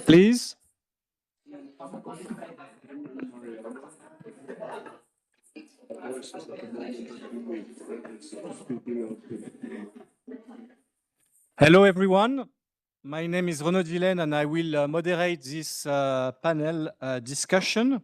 Please. Hello, everyone. My name is Leone and I will moderate this panel discussion.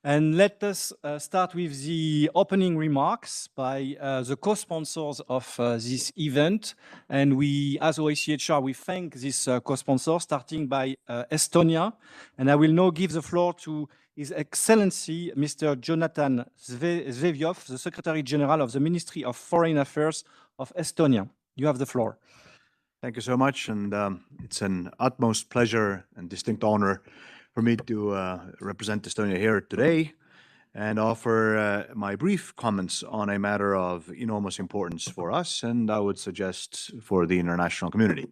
And let us start with the opening remarks by the co-sponsors of this event. And we, as OHCHR, we thank this co-sponsor, starting by Estonia. And I will now give the floor to His Excellency, Mr. Jonatan Vseviov, the Secretary General of the Ministry of Foreign Affairs of Estonia. You have the floor. Thank you so much. And it's an utmost pleasure and distinct honor for me to represent Estonia here today and offer my brief comments on a matter of enormous importance for us, and I would suggest for the international community.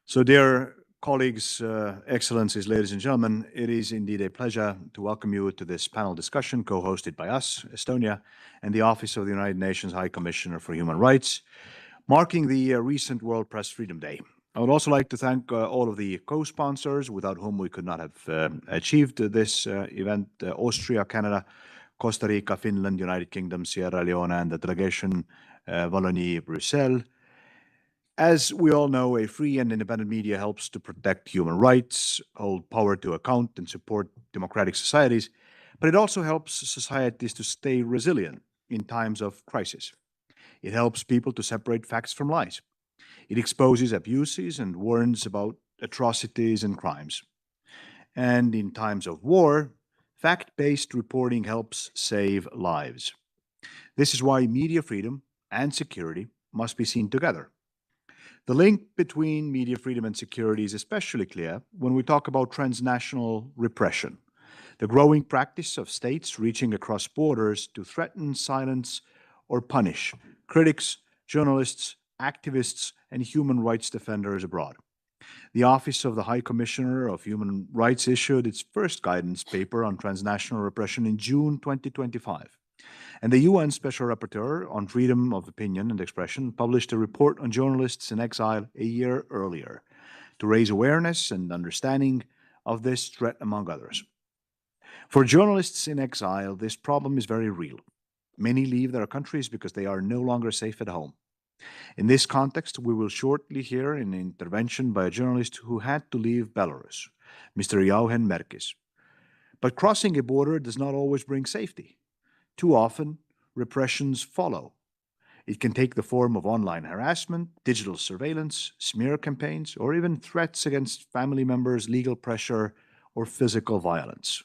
So, dear colleagues, excellencies, ladies and gentlemen, it is indeed a pleasure to welcome you to this panel discussion co-hosted by us, Estonia, and the Office of the United Nations High Commissioner for Human Rights, marking the recent World Press Freedom Day. I would also like to thank all of the co-sponsors without whom we could not have achieved this event, Austria, Canada, Costa Rica, Finland, United Kingdom, Sierra Leone, and the Délégation Wallonie-Bruxelles. As we all know, a free and independent media helps to protect human rights, hold power to account, and support democratic societies, but it also helps societies to stay resilient in times of crisis. It helps people to separate facts from lies. It exposes abuses and warns about atrocities and crimes. And in times of war, fact-based reporting helps save lives. This is why media freedom and security must be seen together. The link between media freedom and security is especially clear when we talk about transnational repression, the growing practice of states reaching across borders to threaten, silence, or punish critics, journalists, activists, and human rights defenders abroad. The Office of the High Commissioner of Human Rights issued its first guidance paper on transnational repression in June 2025. And the UN Special Rapporteur on Freedom of Opinion and Expression published a report on journalists in exile a year earlier to raise awareness and understanding of this threat, among others. For journalists in exile, this problem is very real. Many leave their countries because they are no longer safe at home. In this context, we will shortly hear an intervention by a journalist who had to leave Belarus, Mr. Jauhen Merkis. But crossing a border does not always bring safety. Too often, repressions follow. It can take the form of online harassment, digital surveillance, smear campaigns, or even threats against family members, legal pressure, or physical violence.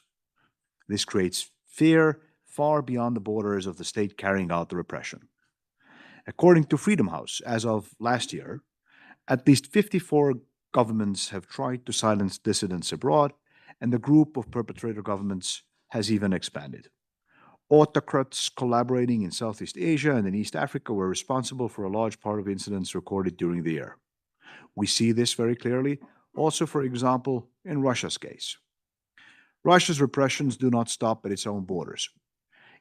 This creates fear far beyond the borders of the state carrying out the repression. According to Freedom House, as of last year, at least 54 governments have tried to silence dissidents abroad, and the group of perpetrator governments has even expanded. Autocrats collaborating in Southeast Asia and in East Africa were responsible for a large part of incidents recorded during the year. We see this very clearly also, for example, in Russia's case. Russia's repressions do not stop at its own borders.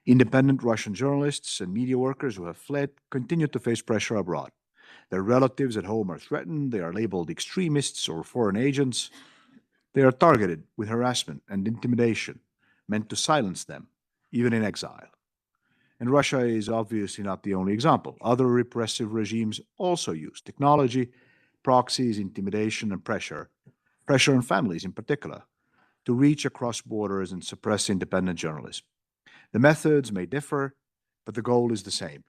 Independent Russian journalists and media workers who have fled continue to face pressure abroad. Their relatives at home are threatened, they are labeled extremists or foreign agents. They are targeted with harassment and intimidation, meant to silence them, even in exile. And Russia is obviously not the only example. Other repressive regimes also use technology, proxies, intimidation, and pressure on families in particular, to reach across borders and suppress independent journalism. The methods may differ, but the goal is the same: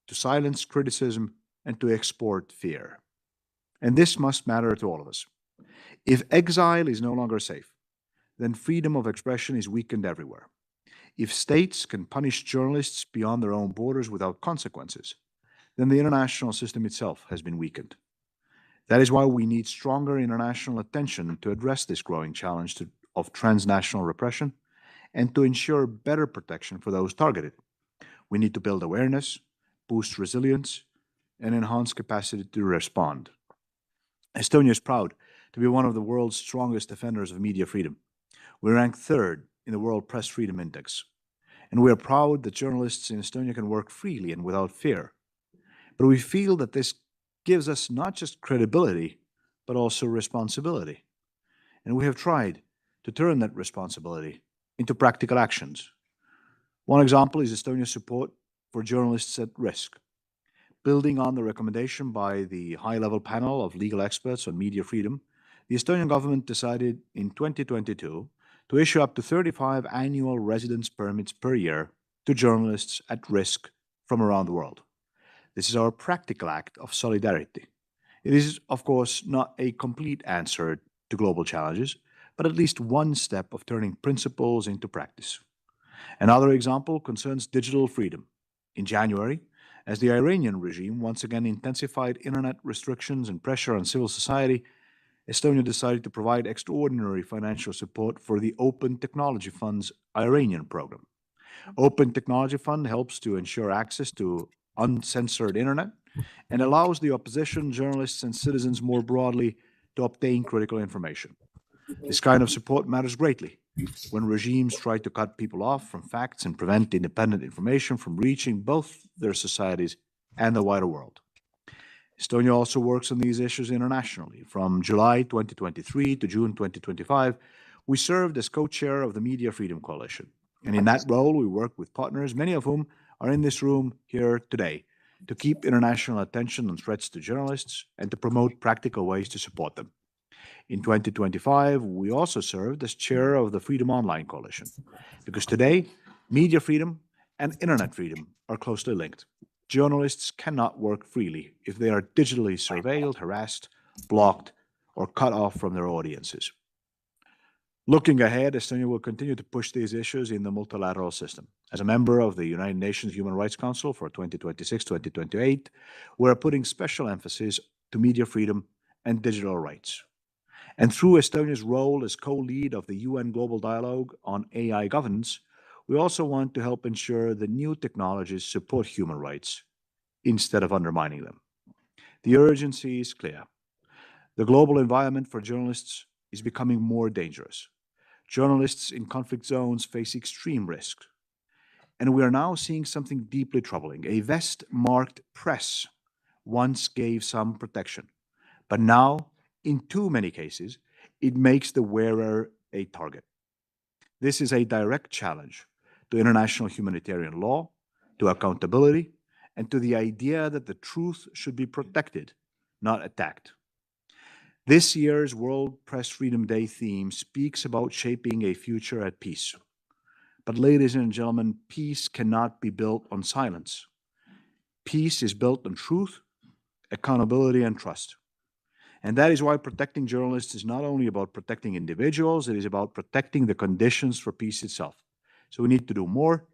to silence criticism and to export fear. And this must matter to all of us. If exile is no longer safe, then freedom of expression is weakened everywhere. If states can punish journalists beyond their own borders without consequences, then the international system itself has been weakened. That is why we need stronger international attention to address this growing challenge of transnational repression and to ensure better protection for those targeted. We need to build awareness, boost resilience, and enhance capacity to respond. Estonia is proud to be one of the world's strongest defenders of media freedom. We rank third in the World Press Freedom Index, and we are proud that journalists in Estonia can work freely and without fear. But we feel that this gives us not just credibility, but also responsibility. And we have tried to turn that responsibility into practical actions. One example is Estonia's support for journalists at risk. Building on the recommendation by the high-level panel of legal experts on media freedom, the Estonian government decided in 2022 to issue up to 35 annual residence permits per year to journalists at risk from around the world. This is our practical act of solidarity. It is, of course, not a complete answer to global challenges, but at least one step of turning principles into practice. Another example concerns digital freedom. In January, as the Iranian regime once again intensified internet restrictions and pressure on civil society, Estonia decided to provide extraordinary financial support for the Open Technology Fund's Iranian program. Open Technology Fund helps to ensure access to uncensored internet and allows the opposition, journalists, and citizens more broadly to obtain critical information. This kind of support matters greatly when regimes try to cut people off from facts and prevent independent information from reaching both their societies and the wider world. Estonia also works on these issues internationally. From July 2023 to June 2025, we served as co-chair of the Media Freedom Coalition. And in that role, we worked with partners, many of whom are in this room here today, to keep international attention on threats to journalists and to promote practical ways to support them. In 2025, we also served as chair of the Freedom Online Coalition, because today, media freedom and internet freedom are closely linked. Journalists cannot work freely if they are digitally surveilled, harassed, blocked, or cut off from their audiences. Looking ahead, Estonia will continue to push these issues in the multilateral system. As a member of the United Nations Human Rights Council for 2026-2028, we're putting special emphasis to media freedom and digital rights. And through Estonia's role as co-lead of the UN Global Dialogue on AI governance, we also want to help ensure that new technologies support human rights instead of undermining them. The urgency is clear. The global environment for journalists is becoming more dangerous. Journalists in conflict zones face extreme risks. And we are now seeing something deeply troubling. A vest-marked press once gave some protection, but now, in too many cases, it makes the wearer a target. This is a direct challenge to international humanitarian law, to accountability, and to the idea that the truth should be protected, not attacked. This year's World Press Freedom Day theme speaks about shaping a future at peace. But ladies and gentlemen, peace cannot be built on silence. Peace is built on truth, accountability, and trust. And that is why protecting journalists is not only about protecting individuals, it is about protecting the conditions for peace itself. So we need to do more,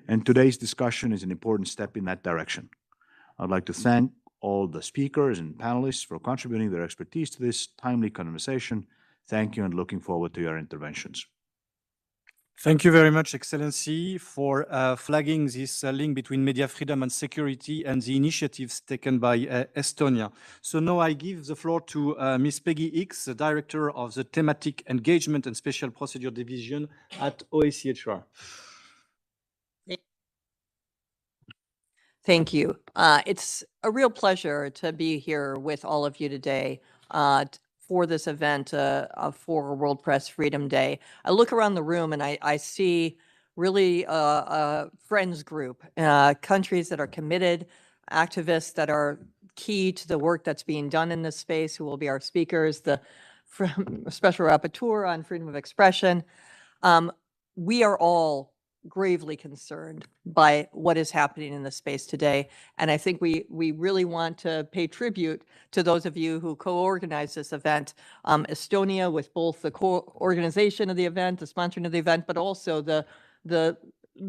and today's discussion is an important step in that direction. I'd like to thank all the speakers and panelists for contributing their expertise to this timely conversation. Thank you, and looking forward to your interventions. Thank you very much, Excellency, for flagging this link between media freedom and security and the initiatives taken by Estonia. So now I give the floor to Ms. Peggy Hicks, the Director of the Thematic Engagement and Special Procedure Division at OHCHR. Thank you. It's a real pleasure to be here with all of you today for this event for World Press Freedom Day. I look around the room and I see really a friends group, countries that are committed, activists that are key to the work that's being done in this space, who will be our speakers, the Special Rapporteur on freedom of expression. We are all gravely concerned by what is happening in this space today. And I think we really want to pay tribute to those of you who co-organized this event, Estonia, with both the co-organization of the event, the sponsoring of the event, but also the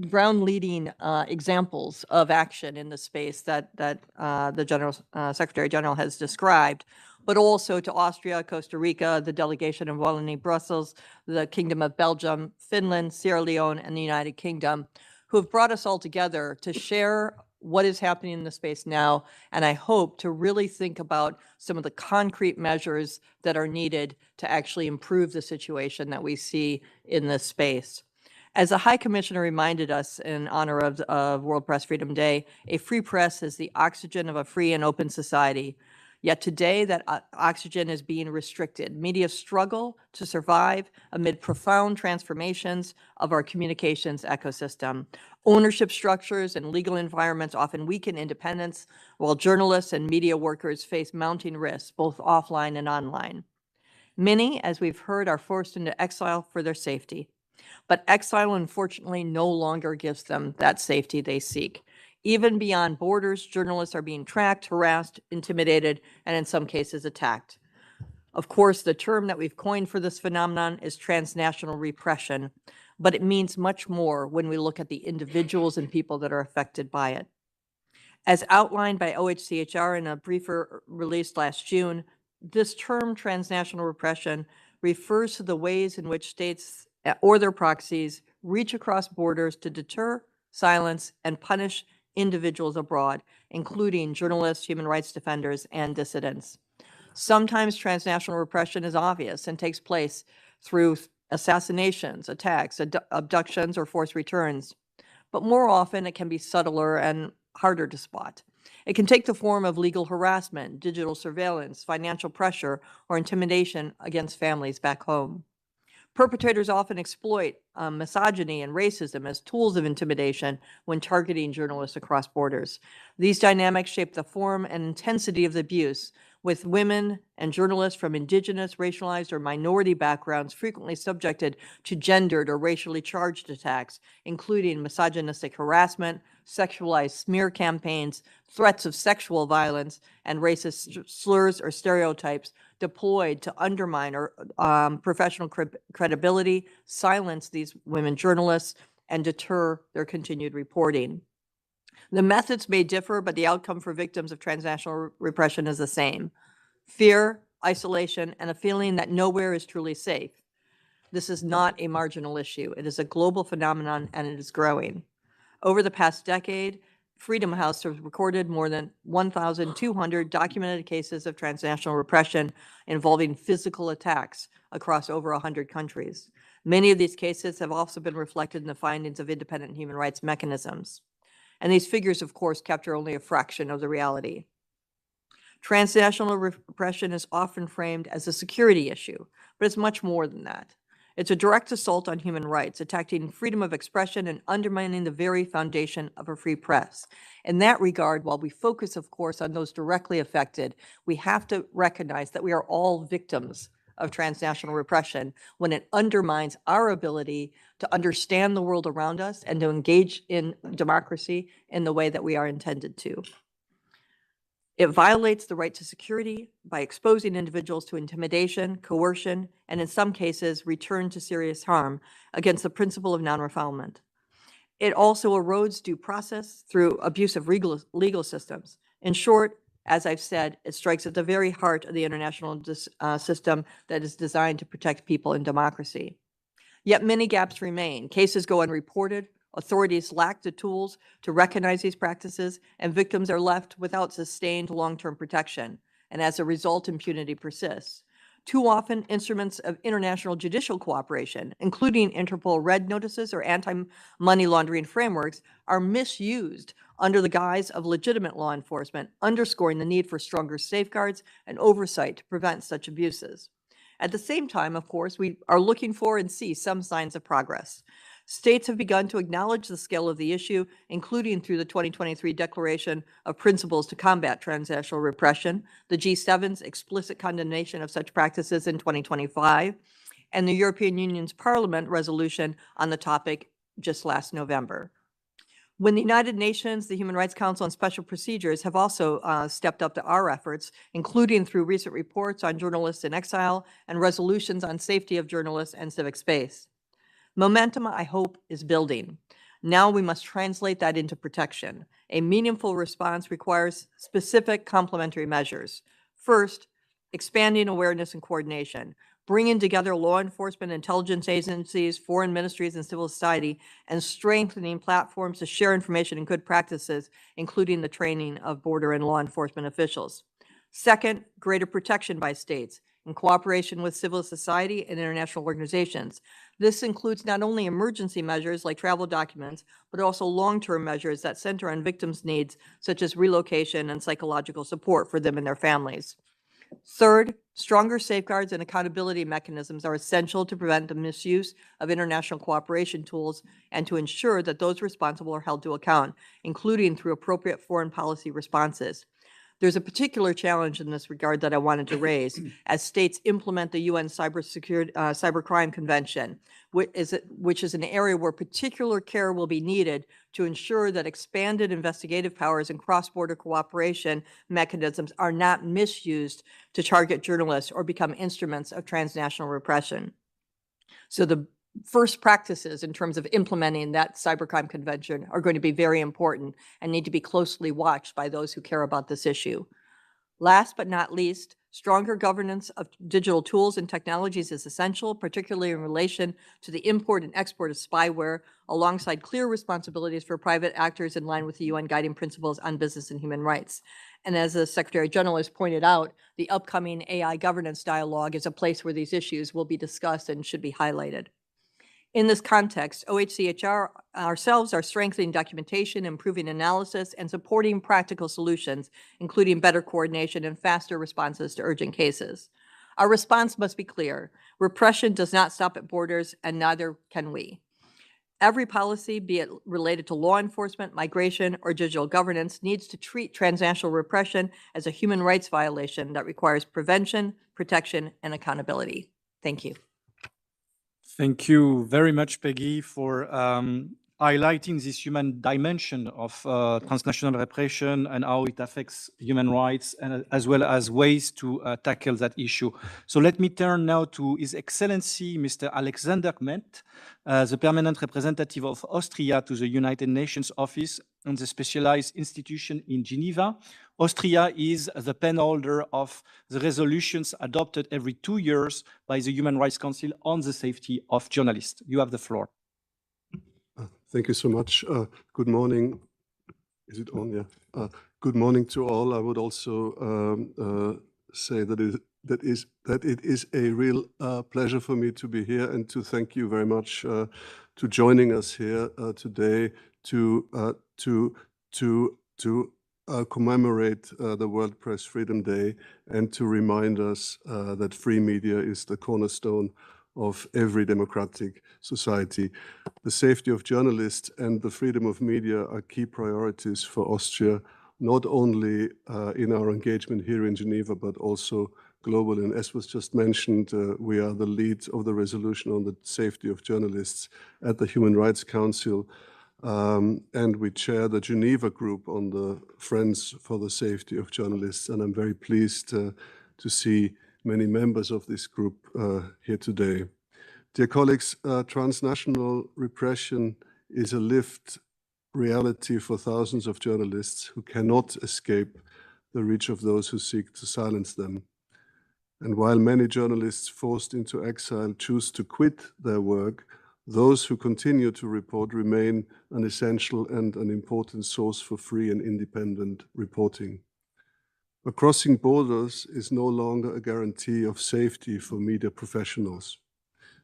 ground leading examples of action in the space that the Secretary General has described, but also to Austria, Costa Rica, the Delegation of Wallonie-Brussels, the Kingdom of Belgium, Finland, Sierra Leone, and the United Kingdom, who have brought us all together to share what is happening in the space now, and I hope to really think about some of the concrete measures that are needed to actually improve the situation that we see in this space. As the High Commissioner reminded us in honor of World Press Freedom Day, a free press is the oxygen of a free and open society. Yet today that oxygen is being restricted. Media struggle to survive amid profound transformations of our communications ecosystem. Ownership structures and legal environments often weaken independence, while journalists and media workers face mounting risks, both offline and online. Many, as we've heard, are forced into exile for their safety. But exile, unfortunately, no longer gives them that safety they seek. Even beyond borders, journalists are being tracked, harassed, intimidated, and in some cases attacked. Of course, the term that we've coined for this phenomenon is transnational repression, but it means much more when we look at the individuals and people that are affected by it. As outlined by OHCHR in a briefer released last June, this term transnational repression refers to the ways in which states or their proxies reach across borders to deter, silence, and punish individuals abroad, including journalists, human rights defenders, and dissidents. Sometimes transnational repression is obvious and takes place through assassinations, attacks, abductions, or forced returns. But more often, it can be subtler and harder to spot. It can take the form of legal harassment, digital surveillance, financial pressure, or intimidation against families back home. Perpetrators often exploit misogyny and racism as tools of intimidation when targeting journalists across borders. These dynamics shape the form and intensity of the abuse, with women and journalists from indigenous, racialized, or minority backgrounds frequently subjected to gendered or racially charged attacks, including misogynistic harassment, sexualized smear campaigns, threats of sexual violence, and racist slurs or stereotypes deployed to undermine or professional credibility, silence these women journalists, and deter their continued reporting. The methods may differ, but the outcome for victims of transnational repression is the same: fear, isolation, and a feeling that nowhere is truly safe. This is not a marginal issue. It is a global phenomenon, and it is growing. Over the past decade, Freedom House has recorded more than 1,200 documented cases of transnational repression involving physical attacks across over 100 countries. Many of these cases have also been reflected in the findings of independent human rights mechanisms. And these figures, of course, capture only a fraction of the reality. Transnational repression is often framed as a security issue, but it's much more than that. It's a direct assault on human rights, attacking freedom of expression and undermining the very foundation of a free press. In that regard, while we focus, of course, on those directly affected, we have to recognize that we are all victims of transnational repression when it undermines our ability to understand the world around us and to engage in democracy in the way that we are intended to. It violates the right to security by exposing individuals to intimidation, coercion, and in some cases, return to serious harm against the principle of non-refoulement. It also erodes due process through abuse of legal systems. In short, as I've said, it strikes at the very heart of the international system that is designed to protect people in democracy. Yet many gaps remain. Cases go unreported. Authorities lack the tools to recognize these practices, and victims are left without sustained long-term protection. And as a result, impunity persists. Too often, instruments of international judicial cooperation, including Interpol red notices or anti-money laundering frameworks, are misused under the guise of legitimate law enforcement, underscoring the need for stronger safeguards and oversight to prevent such abuses. At the same time, of course, we are looking for and see some signs of progress. States have begun to acknowledge the scale of the issue, including through the 2023 Declaration of Principles to Combat Transnational Repression, the G7's explicit condemnation of such practices in 2025, and the European Union's Parliament resolution on the topic just last November. When the United Nations, the Human Rights Council, and special procedures have also stepped up to our efforts, including through recent reports on journalists in exile and resolutions on safety of journalists and civic space. Momentum, I hope, is building. Now we must translate that into protection. A meaningful response requires specific complementary measures. First, expanding awareness and coordination, bringing together law enforcement, intelligence agencies, foreign ministries, and civil society, and strengthening platforms to share information and good practices, including the training of border and law enforcement officials. Second, greater protection by states, in cooperation with civil society and international organizations. This includes not only emergency measures like travel documents, but also long-term measures that center on victims' needs, such as relocation and psychological support for them and their families. Third, stronger safeguards and accountability mechanisms are essential to prevent the misuse of international cooperation tools and to ensure that those responsible are held to account, including through appropriate foreign policy responses. There's a particular challenge in this regard that I wanted to raise as states implement the UN Cybercrime Convention, which is an area where particular care will be needed to ensure that expanded investigative powers and cross-border cooperation mechanisms are not misused to target journalists or become instruments of transnational repression. So the first practices in terms of implementing that cybercrime convention are going to be very important and need to be closely watched by those who care about this issue. Last but not least, stronger governance of digital tools and technologies is essential, particularly in relation to the import and export of spyware, alongside clear responsibilities for private actors in line with the UN guiding principles on business and human rights. And as the Secretary General has pointed out, the upcoming AI governance dialogue is a place where these issues will be discussed and should be highlighted. In this context, OHCHR ourselves are strengthening documentation, improving analysis, and supporting practical solutions, including better coordination and faster responses to urgent cases. Our response must be clear. Repression does not stop at borders, and neither can we. Every policy, be it related to law enforcement, migration, or digital governance, needs to treat transnational repression as a human rights violation that requires prevention, protection, and accountability. Thank you. Thank you very much, Peggy, for highlighting this human dimension of transnational repression and how it affects human rights, and as well as ways to tackle that issue. So let me turn now to His Excellency, Mr. Alexander Kmentt, the permanent representative of Austria to the United Nations Office and the specialized institution in Geneva. Austria is the pen holder of the resolutions adopted every 2 years by the Human Rights Council on the safety of journalists. You have the floor. Thank you so much. Good morning. Is it on? Yeah. Good morning to all. I would also say that it is a real pleasure for me to be here and to thank you very much to joining us here today to commemorate the World Press Freedom Day and to remind us that free media is the cornerstone of every democratic society. The safety of journalists and the freedom of media are key priorities for Austria, not only in our engagement here in Geneva, but also globally. And as was just mentioned, we are the lead of the resolution on the safety of journalists at the Human Rights Council. And we chair the Geneva group on the Friends for the Safety of Journalists. And I'm very pleased to see many members of this group here today. Dear colleagues, transnational repression is a lived reality for thousands of journalists who cannot escape the reach of those who seek to silence them. And while many journalists forced into exile choose to quit their work, those who continue to report remain an essential and an important source for free and independent reporting. But crossing borders is no longer a guarantee of safety for media professionals.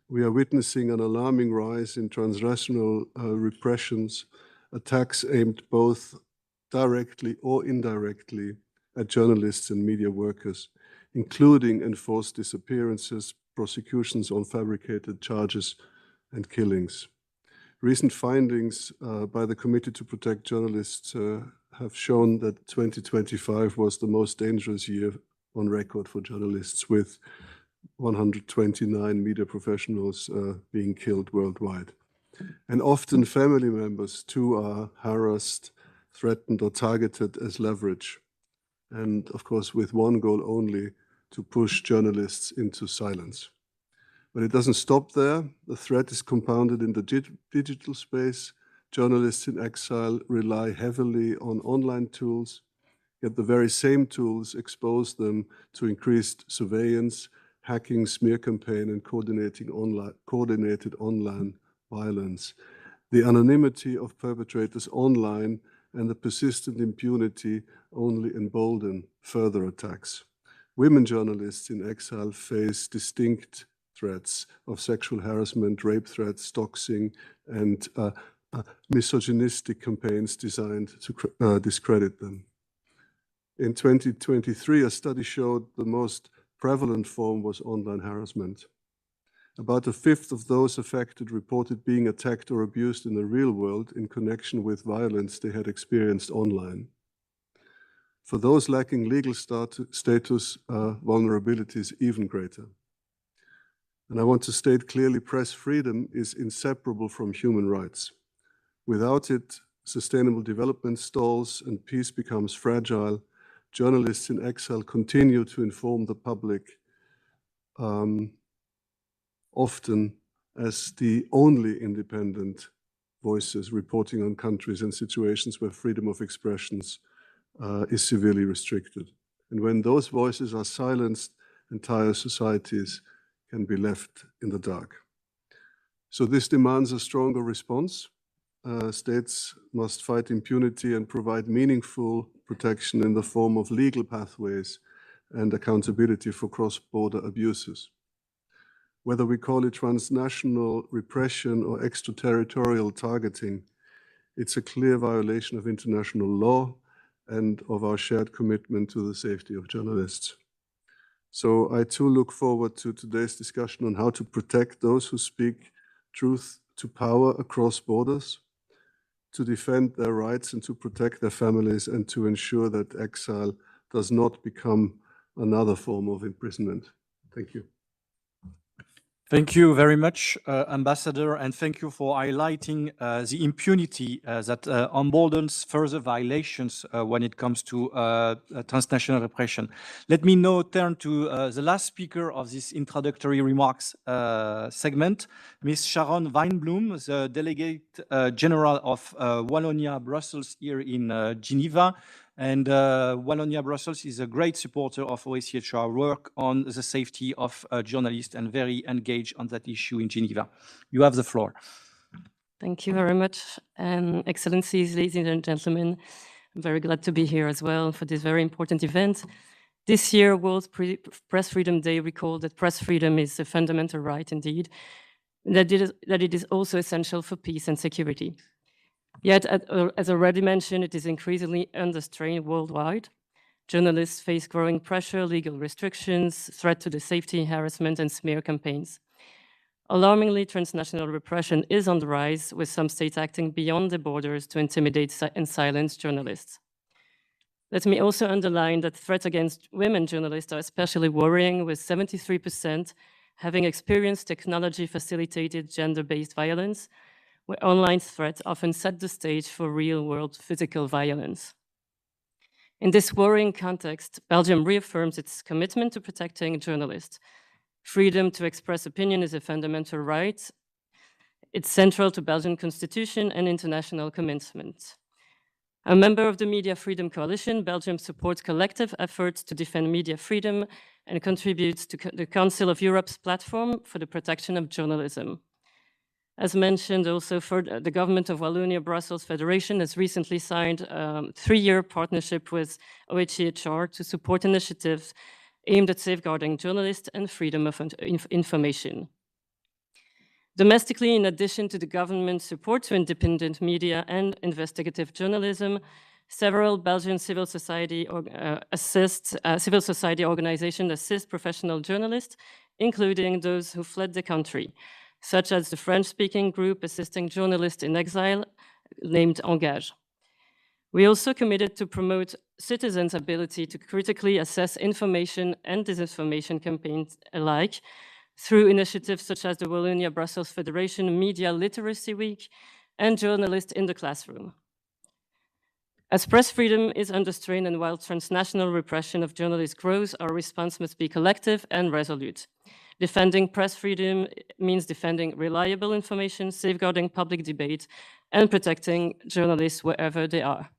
We are witnessing an alarming rise in transnational repressions, attacks aimed both directly or indirectly at journalists and media workers, including enforced disappearances, prosecutions on fabricated charges, and killings. Recent findings by the Committee to Protect Journalists have shown that 2025 was the most dangerous year on record for journalists, with 129 media professionals being killed worldwide. And often family members too are harassed, threatened, or targeted as leverage. And of course, with one goal only: to push journalists into silence. But it doesn't stop there. The threat is compounded in the digital space. Journalists in exile rely heavily on online tools, yet the very same tools expose them to increased surveillance, hacking, smear campaign, and coordinated online violence. The anonymity of perpetrators online and the persistent impunity only embolden further attacks. women journalists in exile face distinct threats of sexual harassment, rape threats, doxing, and misogynistic campaigns designed to discredit them. In 2023, a study showed the most prevalent form was online harassment. About a fifth of those affected reported being attacked or abused in the real world in connection with violence they had experienced online. For those lacking legal status, vulnerability is even greater. And I want to state clearly, press freedom is inseparable from human rights. Without it, sustainable development stalls and peace becomes fragile. Journalists in exile continue to inform the public, often as the only independent voices reporting on countries and situations where freedom of expressions is severely restricted. And when those voices are silenced, entire societies can be left in the dark. So this demands a stronger response. States must fight impunity and provide meaningful protection in the form of legal pathways and accountability for cross-border abuses. Whether we call it transnational repression or extraterritorial targeting, it's a clear violation of international law and of our shared commitment to the safety of journalists. So I too look forward to today's discussion on how to protect those who speak truth to power across borders, to defend their rights and to protect their families, and to ensure that exile does not become another form of imprisonment. Thank you. Thank you very much, Ambassador, and thank you for highlighting the impunity that emboldens further violations when it comes to transnational repression. Let me now turn to the last speaker of this introductory remarks segment, Ms. Sharon Weinblum, the Delegate General of Wallonia-Brussels here in Geneva. And Wallonia-Brussels is a great supporter of OHCHR work on the safety of journalists and very engaged on that issue in Geneva. You have the floor. Thank you very much. Excellencies, ladies and gentlemen, I'm very glad to be here as well for this very important event. This year, World Press Freedom Day recalled that press freedom is a fundamental right indeed, that it is also essential for peace and security. Yet, as already mentioned, it is increasingly under strain worldwide. Journalists face growing pressure, legal restrictions, threat to the safety, harassment, and smear campaigns. Alarmingly, transnational repression is on the rise, with some states acting beyond the borders to intimidate and silence journalists. Let me also underline that threats against women journalists are especially worrying, with 73% having experienced technology-facilitated gender-based violence, where online threats often set the stage for real-world physical violence. In this worrying context, Belgium reaffirms its commitment to protecting journalists. Freedom to express opinion is a fundamental right. It's central to Belgian constitution and international commitments. A member of the Media Freedom Coalition, Belgium supports collective efforts to defend media freedom and contributes to the Council of Europe's platform for the protection of journalism. As mentioned also, the government of Wallonia-Brussels Federation has recently signed a 3-year partnership with OHCHR to support initiatives aimed at safeguarding journalists and freedom of information. Domestically, in addition to the government support to independent media and investigative journalism, several Belgian civil society organizations assist professional journalists, including those who fled the country, such as the French-speaking group assisting journalists in exile named Engage. We also committed to promote citizens' ability to critically assess information and disinformation campaigns alike through initiatives such as the Wallonia-Brussels Federation Media Literacy Week and Journalists in the Classroom. As press freedom is under strain and while transnational repression of journalists grows, our response must be collective and resolute. Defending press freedom means defending reliable information, safeguarding public debate, and protecting journalists wherever they are.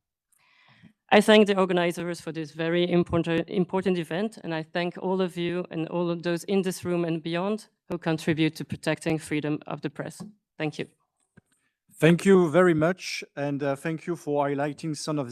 I thank the organizers for this very important event, and I thank all of you and all of those in this room and beyond who contribute to protecting freedom of the press. Thank you. Thank you very much, and thank you for highlighting some of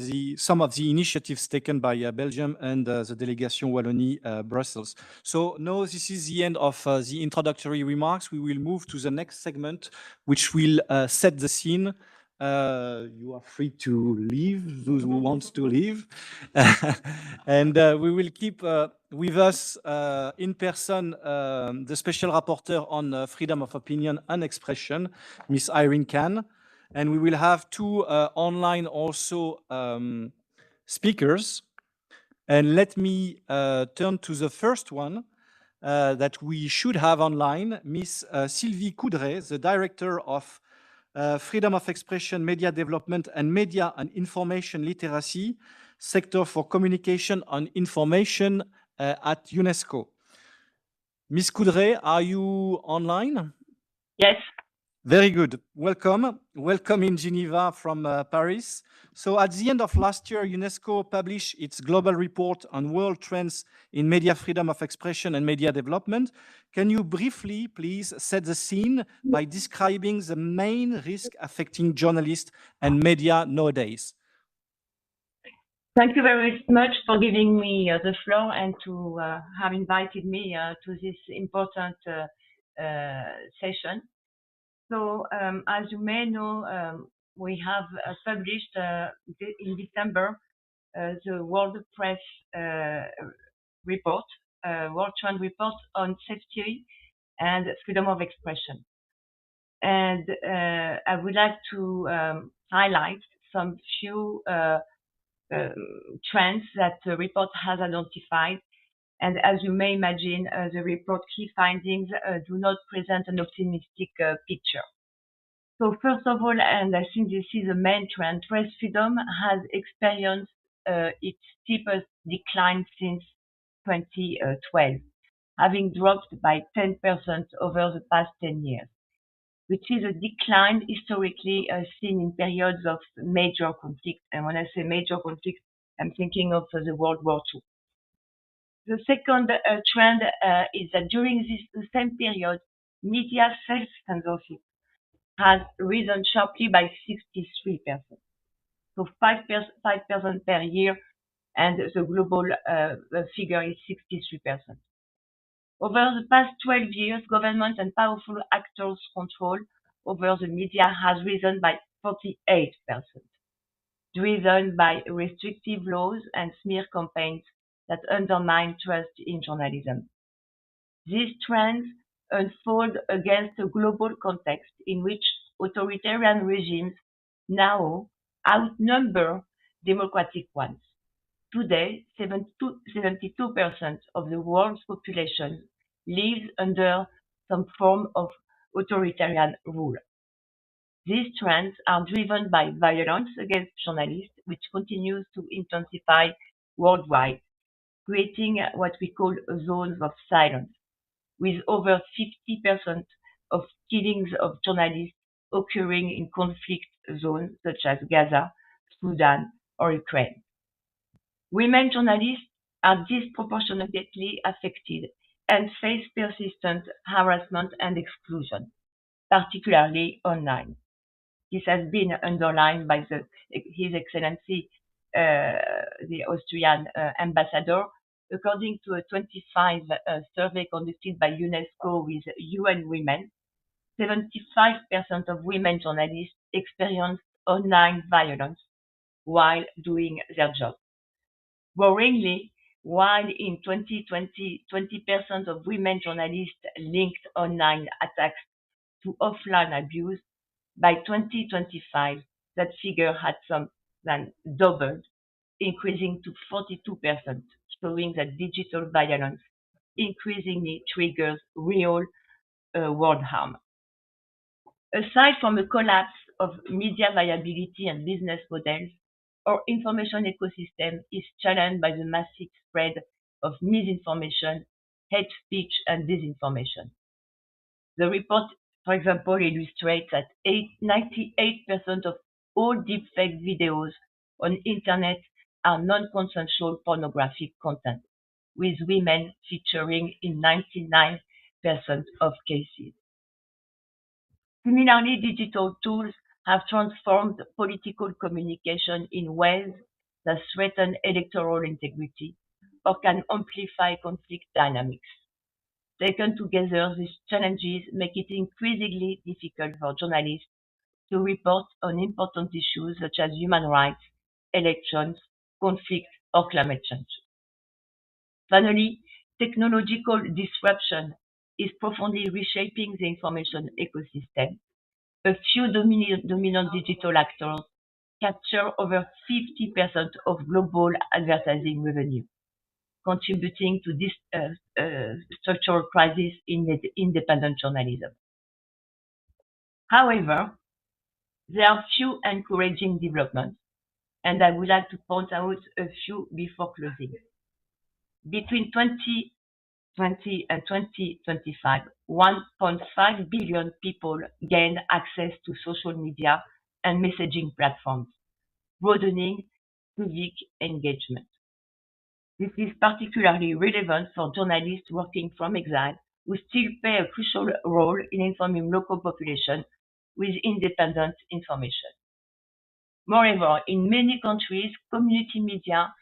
the initiatives taken by Belgium and the Délégation Wallonie-Brussels. So now this is the end of the introductory remarks. We will move to the next segment, which will set the scene. You are free to leave, those who want to leave. And we will keep with us in person the Special Rapporteur on Freedom of Opinion and Expression, Ms. Irene Khan. And we will have two online also speakers. And let me turn to the first one that we should have online, Ms. Sylvie Coudray, the Director of Freedom of Expression, Media Development and Media and Information Literacy, Sector for Communication and Information at UNESCO. Ms. Coudray, are you online? Yes. Very good. Welcome. Welcome in Geneva from Paris. So at the end of last year, UNESCO published its global report on world trends in media freedom of expression and media development. Can you briefly, please, set the scene by describing the main risk affecting journalists and media nowadays? Thank you very much for giving me the floor and to have invited me to this important session. So, as you may know, we have published in December the World Press report, World Trend report on safety and freedom of expression. And I would like to highlight some few trends that the report has identified. And as you may imagine, the report key findings do not present an optimistic picture. So first of all, and I think this is the main trend, press freedom has experienced its steepest decline since 2012, having dropped by 10% over the past 10 years, which is a decline historically seen in periods of major conflict. And when I say major conflict, I'm thinking of the World War II. The second trend is that during this same period, media self-censorship has risen sharply by 63%. So 5% per year, and the global figure is 63%. Over the past 12 years, government and powerful actors' control over the media has risen by 48%, driven by restrictive laws and smear campaigns that undermine trust in journalism. These trends unfold against a global context in which authoritarian regimes now outnumber democratic ones. Today, 72% of the world's population lives under some form of authoritarian rule. These trends are driven by violence against journalists, which continues to intensify worldwide, creating what we call zones of silence, with over 50% of killings of journalists occurring in conflict zones such as Gaza, Sudan, or Ukraine. Women journalists are disproportionately affected and face persistent harassment and exclusion, particularly online. This has been underlined by His Excellency, the Austrian ambassador. According to a 25 survey conducted by UNESCO with UN Women, 75% of women journalists experience online violence while doing their job. Worryingly, while in 2020, 20% of women journalists linked online attacks to offline abuse, by 2025, that figure had some than doubled, increasing to 42%, showing that digital violence increasingly triggers real world harm. Aside from a collapse of media viability and business models, our information ecosystem is challenged by the massive spread of misinformation, hate speech, and disinformation. The report, for example, illustrates that 98% of all deepfake videos on internet are non-consensual pornographic content, with women featuring in 99% of cases. Similarly, digital tools have transformed political communication in ways that threaten electoral integrity or can amplify conflict dynamics. Taken together, these challenges make it increasingly difficult for journalists to report on important issues such as human rights, elections, conflict, or climate change. Finally, technological disruption is profoundly reshaping the information ecosystem. A few dominant digital actors capture over 50% of global advertising revenue, contributing to this structural crisis in independent journalism. However, there are few encouraging developments, and I would like to point out a few before closing. Between 2020 and 2025, 1.5 billion people gained access to social media and messaging platforms, broadening civic engagement. This is particularly relevant for journalists working from exile, who still play a crucial role in informing local populations with independent information. Moreover, in many countries, community media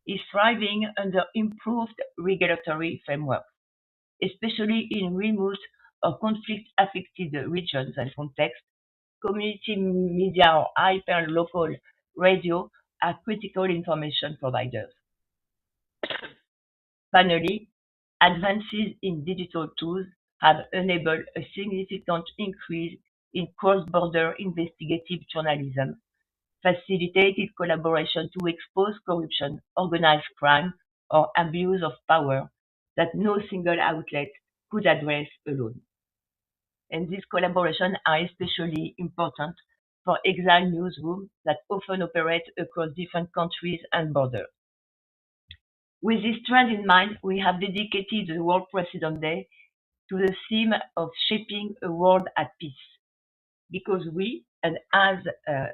is thriving under improved regulatory frameworks, especially in remote or conflict-affected regions and contexts. Community media or hyper-local radio are critical information providers. Finally, advances in digital tools have enabled a significant increase in cross-border investigative journalism, facilitated collaboration to expose corruption, organized crime, or abuse of power that no single outlet could address alone. And these collaborations are especially important for exile newsrooms that often operate across different countries and borders. With this trend in mind, we have dedicated the World Press Freedom Day to the theme of shaping a world at peace. Because we, and as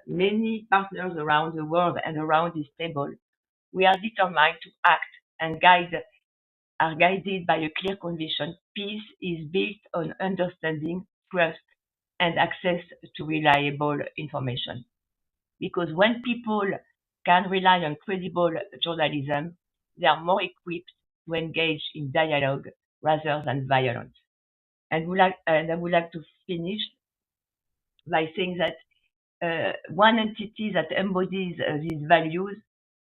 many partners around the world and around this table, we are determined to act and are guided by a clear conviction: peace is built on understanding, trust, and access to reliable information. Because when people can rely on credible journalism, they are more equipped to engage in dialogue rather than violence. And I would like to finish by saying that one entity that embodies these values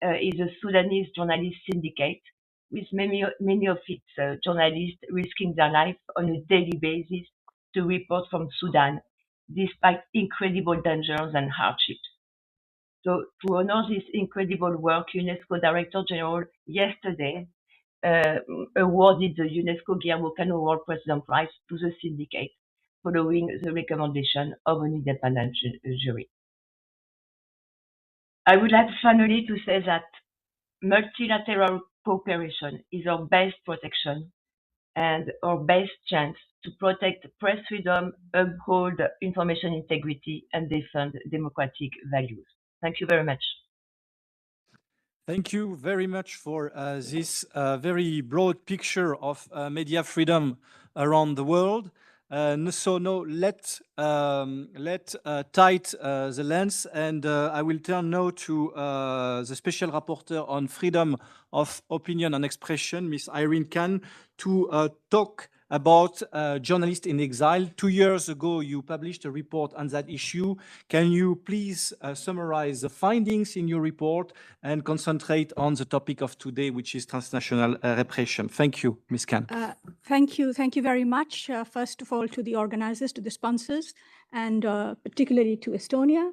is the Sudanese Journalist Syndicate, with many of its journalists risking their life on a daily basis to report from Sudan, despite incredible dangers and hardships. So to honor this incredible work, UNESCO Director General yesterday awarded the UNESCO Guillermo Cano World President Prize to the syndicate, following the recommendation of an independent jury. I would like finally to say that multilateral cooperation is our best protection and our best chance to protect press freedom, uphold information integrity, and defend democratic values. Thank you very much. Thank you very much for this very broad picture of media freedom around the world. So now let tight the lens, and I will turn now to the Special Rapporteur on Freedom of Opinion and Expression, Ms. Irene Khan, to talk about journalists in exile. 2 years ago, you published a report on that issue. Can you please summarize the findings in your report and concentrate on the topic of today, which is transnational repression? Thank you, Ms. Khan. Thank you very much. First of all, to the organizers, to the sponsors, and particularly to Estonia,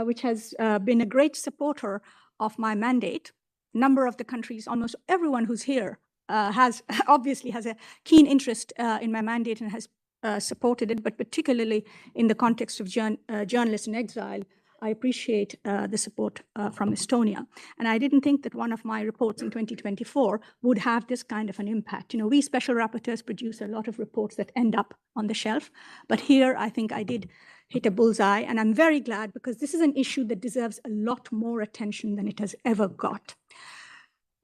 which has been a great supporter of my mandate. A number of the countries, almost everyone who's here, obviously has a keen interest in my mandate and has supported it, but particularly in the context of journalists in exile, I appreciate the support from Estonia. And I didn't think that one of my reports in 2024 would have this kind of an impact. You know, we special rapporteurs produce a lot of reports that end up on the shelf, but here I think I did hit a bullseye, and I'm very glad because this is an issue that deserves a lot more attention than it has ever got.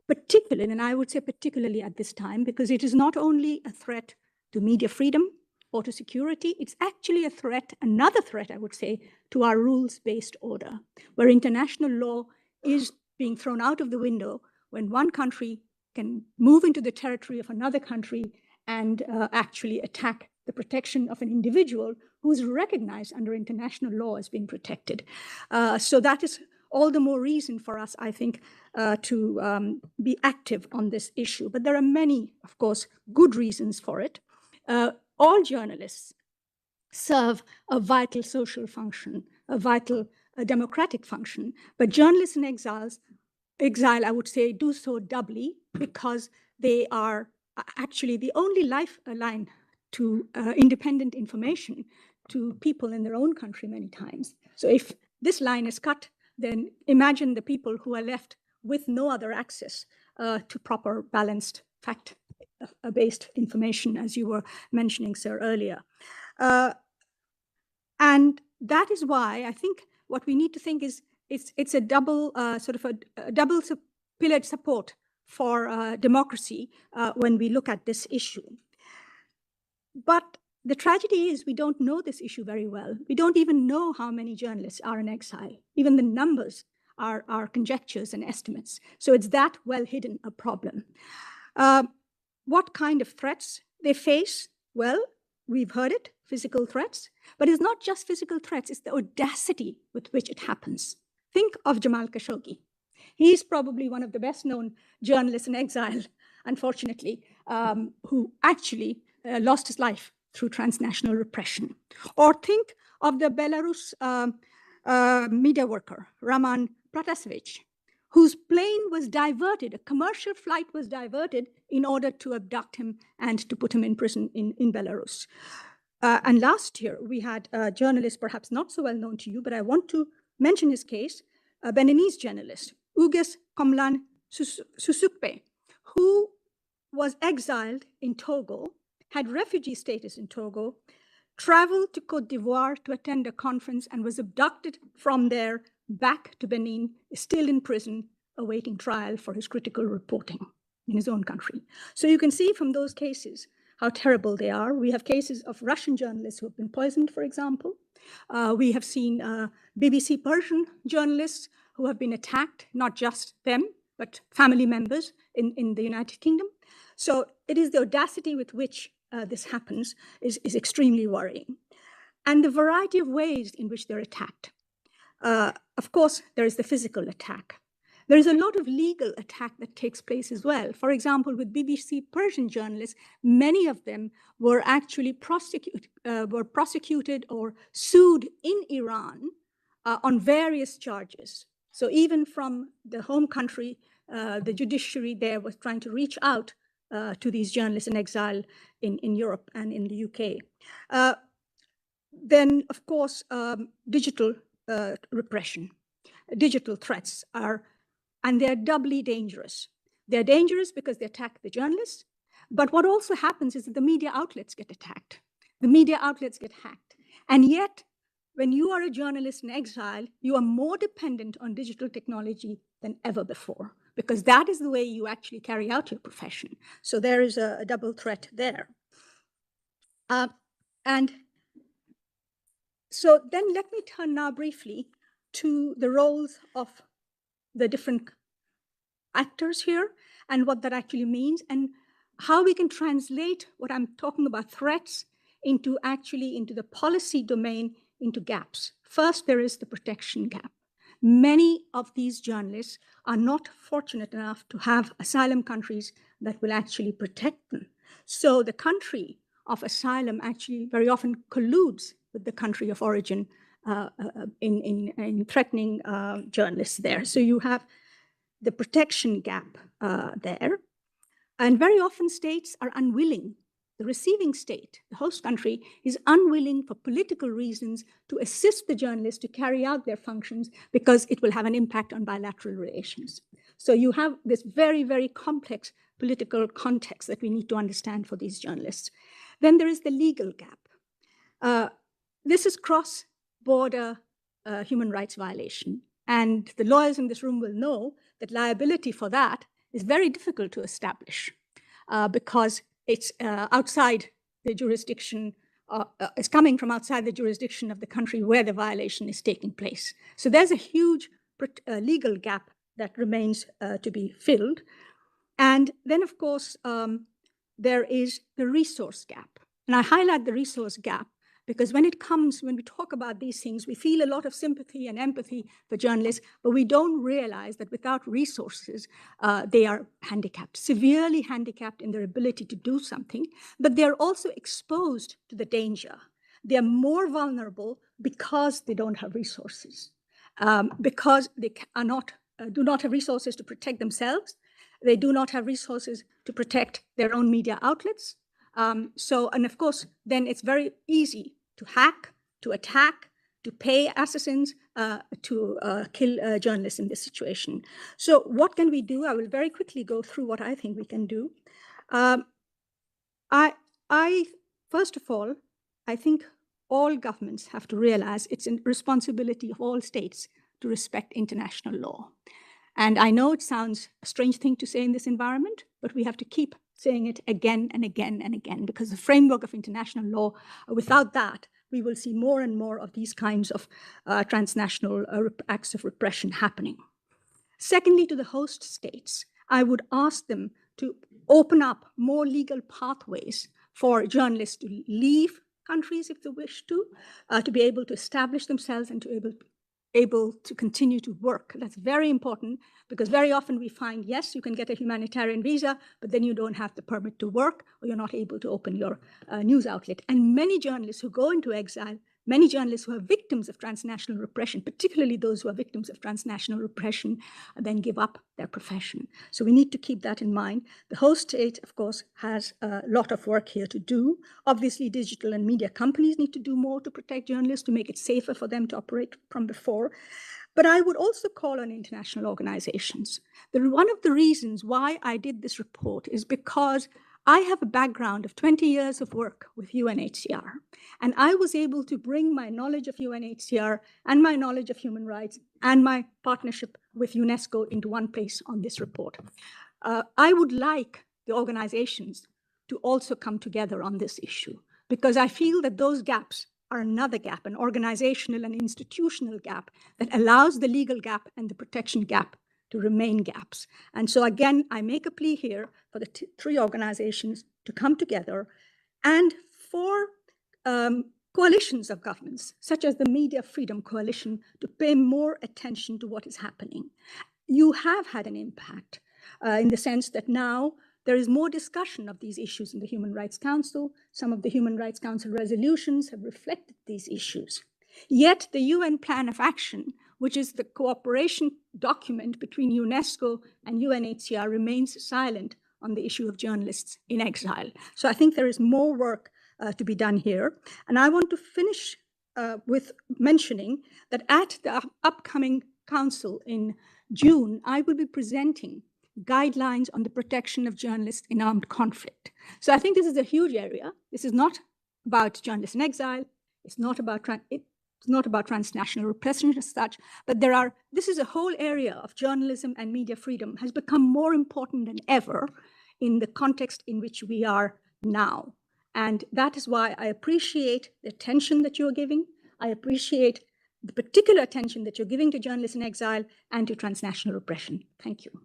Particularly, and I would say particularly at this time, because it is not only a threat to media freedom, or to security. It's actually a threat, another threat, I would say, to our rules-based order, where international law is being thrown out of the window when one country can move into the territory of another country and actually attack the protection of an individual who is recognized under international law as being protected. So that is all the more reason for us, I think, to be active on this issue. But there are many, of course, good reasons for it. All journalists serve a vital social function, a vital democratic function. But journalists in exile, I would say, do so doubly because they are actually the only lifeline to independent information to people in their own country many times. So if this line is cut, then imagine the people who are left with no other access to proper, balanced, fact-based information, as you were mentioning, sir, earlier. And that is why I think what we need to think is it's a double sort of a double pillared support for democracy when we look at this issue. But the tragedy is we don't know this issue very well. We don't even know how many journalists are in exile. Even the numbers are conjectures and estimates. So it's that well hidden a problem. What kind of threats they face? Well, we've heard it, physical threats, but it's not just physical threats, it's the audacity with which it happens. Think of Jamal Khashoggi. He's probably one of the best known journalists in exile, unfortunately, who actually lost his life through transnational repression. Or think of the Belarus media worker, Roman Protasevich, whose plane was diverted, a commercial flight was diverted in order to abduct him and to put him in prison in Belarus. And last year, we had a journalist, perhaps not so well known to you, but I want to mention his case, a Beninese journalist, Uges Komlan Susukpe, who was exiled in Togo, had refugee status in Togo, traveled to Cote d'Ivoire to attend a conference and was abducted from there back to Benin, is still in prison, awaiting trial for his critical reporting in his own country. So you can see from those cases how terrible they are. We have cases of Russian journalists who have been poisoned, for example. We have seen BBC Persian journalists who have been attacked, not just them, but family members in the United Kingdom. So it is the audacity with which this happens is extremely worrying. And the variety of ways in which they're attacked. Of course, there is the physical attack. There is a lot of legal attack that takes place as well. For example, with BBC Persian journalists, many of them were actually prosecuted or sued in Iran on various charges. So even from the home country, the judiciary there was trying to reach out to these journalists in exile in Europe and in the UK. Then, of course, digital repression, digital threats are, and they're doubly dangerous. They're dangerous because they attack the journalists, but what also happens is that the media outlets get attacked. The media outlets get hacked. And yet, when you are a journalist in exile, you are more dependent on digital technology than ever before, because that is the way you actually carry out your profession. So there is a double threat there. And so then let me turn now briefly to the roles of the different actors here and what that actually means and how we can translate what I'm talking about threats into the policy domain, into gaps. First, there is the protection gap. Many of these journalists are not fortunate enough to have asylum countries that will actually protect them. So the country of asylum actually very often colludes with the country of origin in threatening journalists there. So you have the protection gap there. And very often states are unwilling. The receiving state, the host country, is unwilling for political reasons to assist the journalists to carry out their functions because it will have an impact on bilateral relations. So you have this very, very complex political context that we need to understand for these journalists. Then there is the legal gap. This is cross-border human rights violation. And the lawyers in this room will know that liability for that is very difficult to establish because it's outside the jurisdiction is coming from outside the jurisdiction of the country where the violation is taking place. So there's a huge legal gap that remains to be filled. And then, of course, there is the resource gap. And I highlight the resource gap because when we talk about these things, we feel a lot of sympathy and empathy for journalists, but we don't realize that without resources, they are handicapped, severely handicapped in their ability to do something, but they're also exposed to the danger. They're more vulnerable because they don't have resources, because they do not have resources to protect themselves. They do not have resources to protect their own media outlets. And of course, then it's very easy to hack, to attack, to pay assassins, to kill journalists in this situation. So what can we do? I will very quickly go through what I think we can do. First of all, I think all governments have to realize it's a responsibility of all states to respect international law. And I know it sounds a strange thing to say in this environment, but we have to keep saying it again and again and again, because the framework of international law, without that, we will see more and more of these kinds of transnational acts of repression happening. Secondly, to the host states, I would ask them to open up more legal pathways for journalists to leave countries if they wish to be able to establish themselves and to able to continue to work. That's very important because very often we find, yes, you can get a humanitarian visa, but then you don't have the permit to work or you're not able to open your news outlet. And many journalists who go into exile, many journalists who are victims of transnational repression, particularly those who are victims of transnational repression, then give up their profession. So we need to keep that in mind. The host state, of course, has a lot of work here to do. Obviously, digital and media companies need to do more to protect journalists, to make it safer for them to operate from before. But I would also call on international organizations. One of the reasons why I did this report is because I have a background of 20 years of work with UNHCR, and I was able to bring my knowledge of UNHCR and my knowledge of human rights and my partnership with UNESCO into one place on this report. I would like the organizations to also come together on this issue, because I feel that those gaps are another gap, an organizational and institutional gap that allows the legal gap and the protection gap to remain gaps. And so again, I make a plea here for the three organizations to come together and for coalitions of governments, such as the Media Freedom Coalition, to pay more attention to what is happening. You have had an impact in the sense that now there is more discussion of these issues in the Human Rights Council. Some of the Human Rights Council resolutions have reflected these issues. Yet the UN Plan of Action, which is the cooperation document between UNESCO and UNHCR, remains silent on the issue of journalists in exile. So I think there is more work to be done here. And I want to finish with mentioning that at the upcoming council in June, I will be presenting guidelines on the protection of journalists in armed conflict. So I think this is a huge area. This is not about journalists in exile. It's not about transnational repression as such, but this is a whole area of journalism and media freedom has become more important than ever in the context in which we are now. And that is why I appreciate the attention that you're giving. I appreciate the particular attention that you're giving to journalists in exile and to transnational repression. Thank you.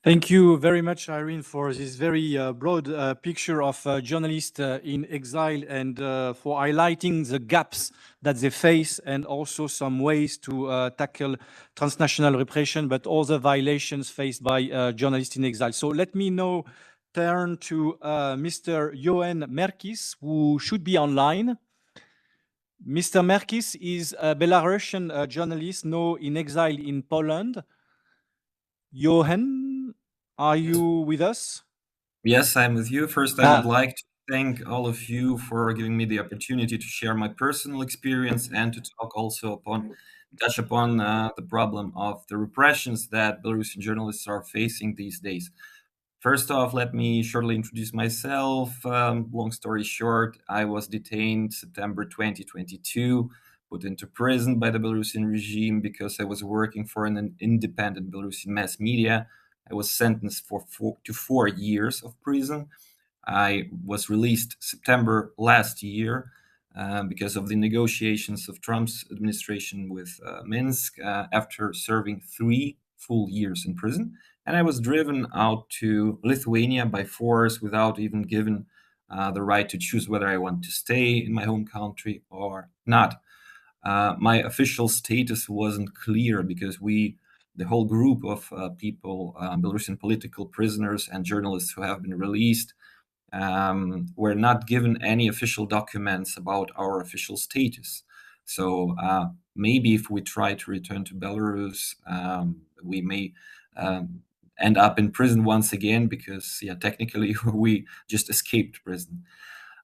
Thank you very much, Irene, for this very broad picture of journalists in exile and for highlighting the gaps that they face and also some ways to tackle transnational repression, but also violations faced by journalists in exile. So let me now turn to Mr. Johan Merkis, who should be online. Mr. Merkis is a Belarusian journalist now in exile in Poland. Johan, are you with us? Yes, I'm with you. First, I would like to thank all of you for giving me the opportunity to share my personal experience and to touch upon the problem of the repressions that Belarusian journalists are facing these days. First off, let me shortly introduce myself. Long story short, I was detained September 2022, put into prison by the Belarusian regime because I was working for an independent Belarusian mass media. I was sentenced to 4 years of prison. I was released September last year because of the negotiations of Trump's administration with Minsk after serving 3 full years in prison. And I was driven out to Lithuania by force without even given the right to choose whether I want to stay in my home country or not. My official status wasn't clear because the whole group of people, Belarusian political prisoners and journalists who have been released, were not given any official documents about our official status. So maybe if we try to return to Belarus, we may end up in prison once again because, yeah, technically we just escaped prison.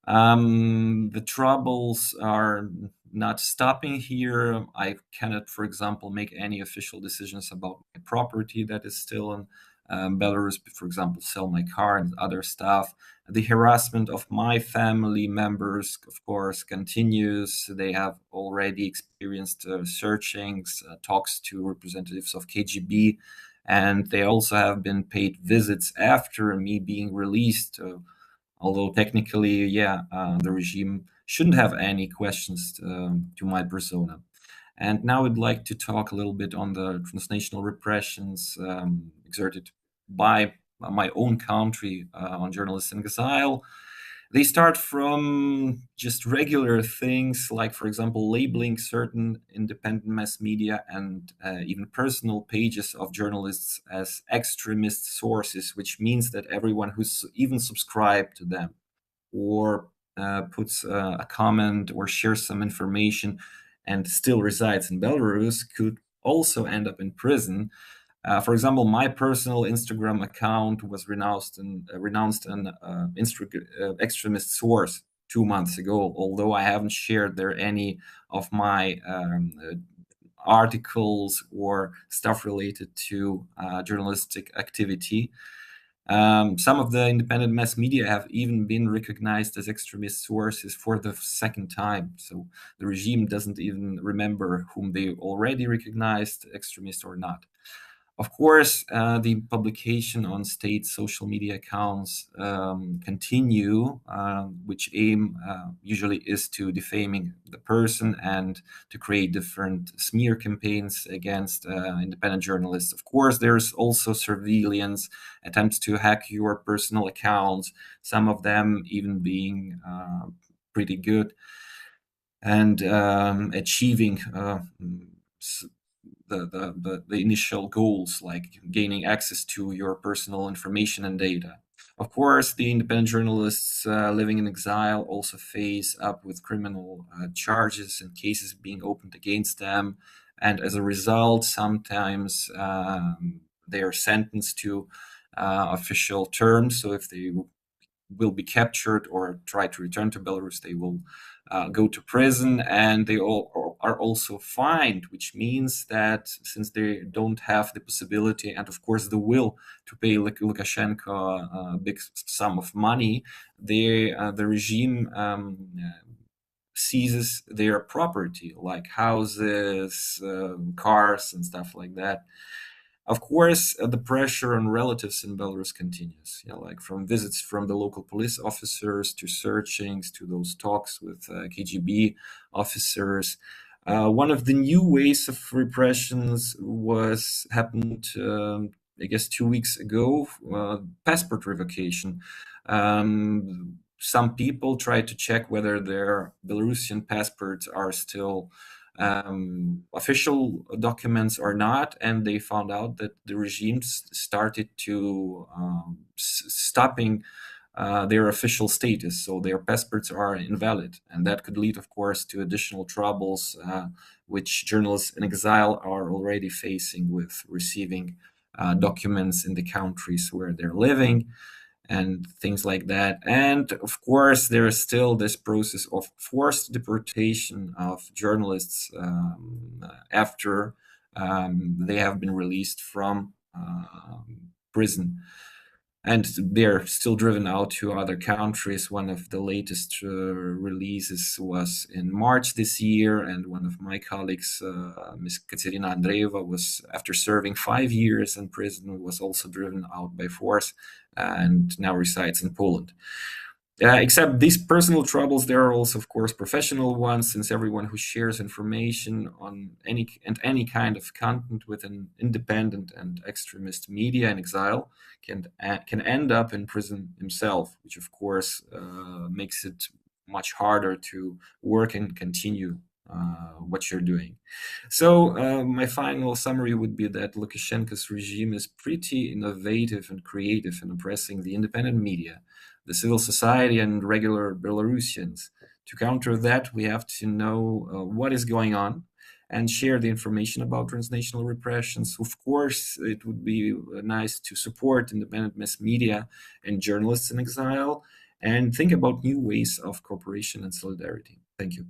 The troubles are not stopping here. I cannot, for example, make any official decisions about my property that is still in Belarus, for example, sell my car and other stuff. The harassment of my family members, of course, continues. They have already experienced searchings, talks to representatives of KGB, and they also have been paid visits after me being released. Although technically, yeah, the regime shouldn't have any questions to my persona. And now I'd like to talk a little bit on the transnational repressions exerted by my own country on journalists in exile. They start from just regular things like, for example, labeling certain independent mass media and even personal pages of journalists as extremist sources, which means that everyone who's even subscribed to them or puts a comment or shares some information and still resides in Belarus could also end up in prison. For example, my personal Instagram account was renounced an extremist source 2 months ago, although I haven't shared there any of my articles or stuff related to journalistic activity. Some of the independent mass media have even been recognized as extremist sources for the second time. So the regime doesn't even remember whom they already recognized, extremist or not. Of course, the publication on state social media accounts continue, which aim usually is to defaming the person and to create different smear campaigns against independent journalists. Of course, there's also surveillance, attempts to hack your personal accounts, some of them even being pretty good and achieving the initial goals, like gaining access to your personal information and data. Of course, the independent journalists living in exile also face up with criminal charges and cases being opened against them. And as a result, sometimes they are sentenced to official terms. So if they will be captured or try to return to Belarus, they will go to prison, and they all are also fined, which means that since they don't have the possibility and of course the will to pay Lukashenko a big sum of money, the regime seizes their property like houses, cars and stuff like that. Of course, the pressure on relatives in Belarus continues, like from visits from the local police officers to searchings to those talks with KGB officers. One of the new ways of repressions happened, I guess, 2 weeks ago, passport revocation. Some people tried to check whether their Belarusian passports are still official documents or not, and they found out that the regime started to stopping their official status, so their passports are invalid, and that could lead, of course, to additional troubles, which journalists in exile are already facing with receiving documents in the countries where they're living and things like that. And of course, there is still this process of forced deportation of journalists after they have been released from prison. and they're still driven out to other countries. One of the latest releases was in March this year, and one of my colleagues, Ms. Katerina Andreeva, was, after serving 5 years in prison, was also driven out by force and now resides in Poland. Except these personal troubles, there are also, of course, professional ones, since everyone who shares information on any kind of content with an independent and extremist media in exile can end up in prison himself, which of course makes it much harder to work and continue what you're doing. So my final summary would be that Lukashenko's regime is pretty innovative and creative in oppressing the independent media, the civil society, and regular Belarusians. To counter that, we have to know what is going on and share the information about transnational repressions. Of course, it would be nice to support independent mass media and journalists in exile, and think about new ways of cooperation and solidarity. Thank you.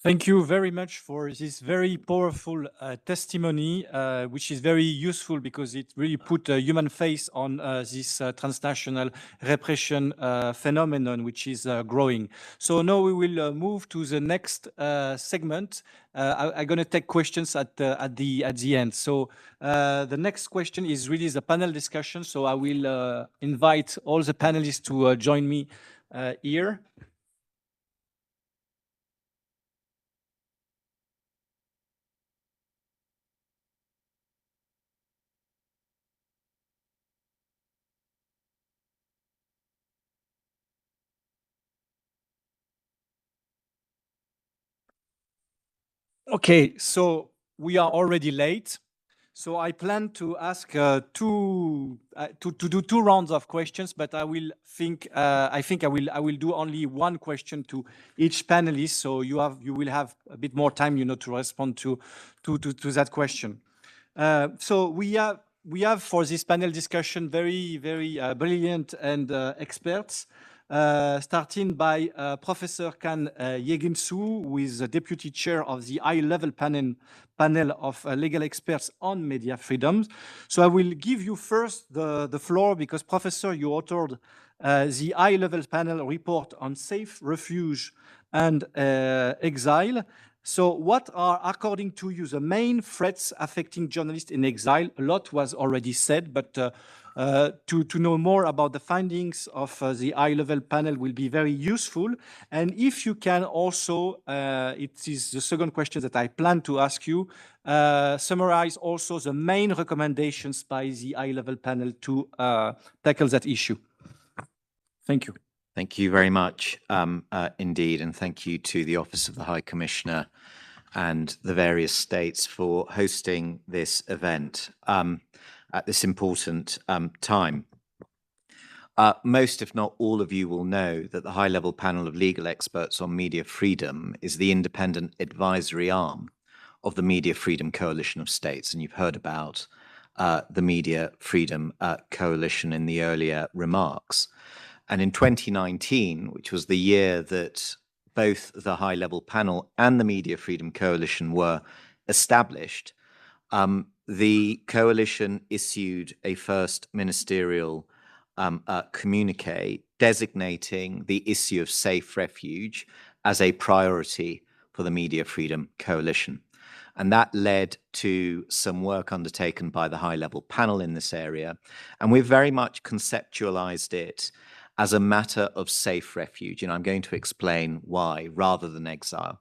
Thank you very much for this very powerful testimony, which is very useful because it really put a human face on this transnational repression phenomenon, which is growing. So now we will move to the next segment. I'm going to take questions at the end. So the next question is really the panel discussion. So I will invite all the panelists to join me here. Okay, so we are already late. So I plan to ask to do 2 rounds of questions, but I think I will do only 1 question to each panelist. So you will have a bit more time, to respond to that question. So we have for this panel discussion very brilliant and experts. Starting by Professor Can Yegin-Su, who is the deputy chair of the high-level panel of legal experts on media freedoms. So I will give you first the floor because, Professor, you authored the high-level panel report on safe refuge and exile. So what are, according to you, the main threats affecting journalists in exile? A lot was already said, but to know more about the findings of the high-level panel will be very useful. And if you can also, it is the second question that I plan to ask you, summarize also the main recommendations by the high-level panel to tackle that issue. Thank you. Thank you very much indeed, and thank you to the Office of the High Commissioner and the various states for hosting this event at this important time. Most, if not all of you will know that the high-level panel of legal experts on media freedom is the independent advisory arm of the Media Freedom Coalition of States, and you've heard about the Media Freedom Coalition in the earlier remarks. And in 2019, which was the year that both the high-level panel and the Media Freedom Coalition were established, the coalition issued a first ministerial communique designating the issue of safe refuge as a priority for the Media Freedom Coalition. And that led to some work undertaken by the high-level panel in this area. And we've very much conceptualized it as a matter of safe refuge. And I'm going to explain why, rather than exile.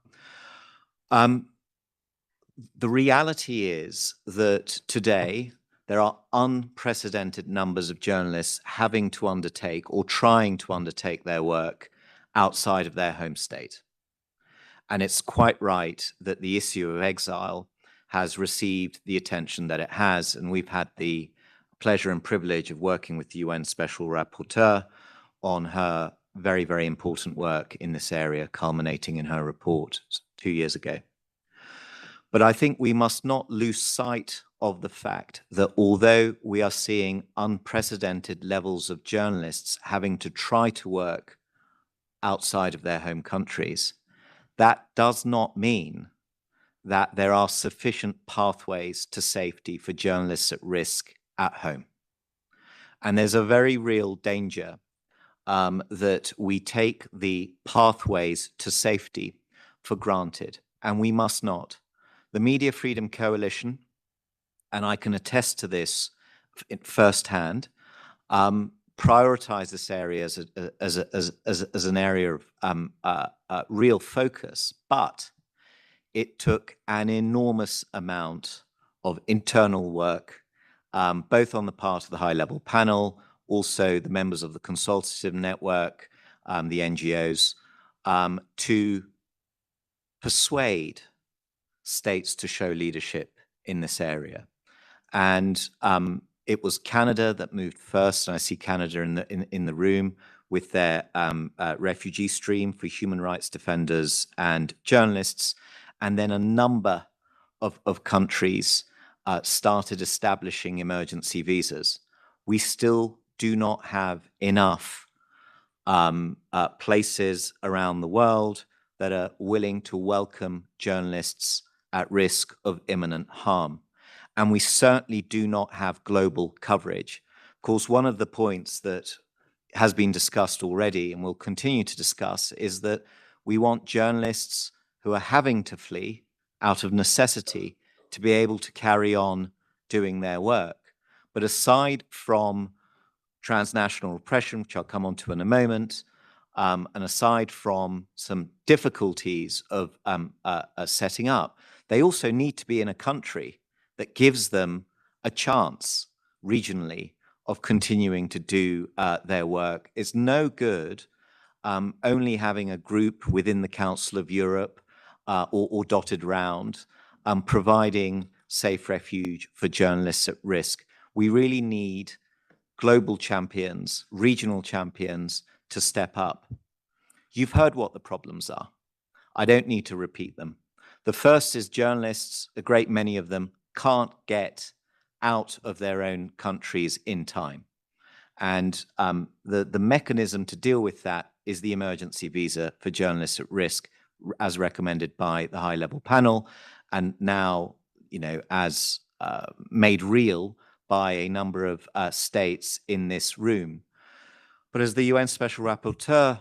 The reality is that today there are unprecedented numbers of journalists having to undertake or trying to undertake their work outside of their home state. And it's quite right that the issue of exile has received the attention that it has. And we've had the pleasure and privilege of working with the UN Special Rapporteur on her very important work in this area, culminating in her report 2 years ago. But I think we must not lose sight of the fact that although we are seeing unprecedented levels of journalists having to try to work outside of their home countries, that does not mean that there are sufficient pathways to safety for journalists at risk at home. And there's a very real danger that we take the pathways to safety for granted, and we must not. The Media Freedom Coalition, and I can attest to this firsthand, prioritize this area as an area of real focus, but it took an enormous amount of internal work, both on the part of the high-level panel, also the members of the consultative network, the NGOs, to persuade states to show leadership in this area. And it was Canada that moved first, and I see Canada in the room with their refugee stream for human rights defenders and journalists. And then a number of countries started establishing emergency visas. We still do not have enough places around the world that are willing to welcome journalists at risk of imminent harm. And we certainly do not have global coverage. Of course, one of the points that has been discussed already and will continue to discuss is that we want journalists who are having to flee out of necessity to be able to carry on doing their work. But aside from transnational repression, which I'll come on to in a moment, and aside from some difficulties of setting up, they also need to be in a country that gives them a chance regionally of continuing to do their work. It's no good only having a group within the Council of Europe or dotted round providing safe refuge for journalists at risk. We really need global champions, regional champions to step up. You've heard what the problems are. I don't need to repeat them. The first is journalists, a great many of them, can't get out of their own countries in time. And the mechanism to deal with that is the emergency visa for journalists at risk, as recommended by the high-level panel, and now, as made real by a number of states in this room. But as the UN Special Rapporteur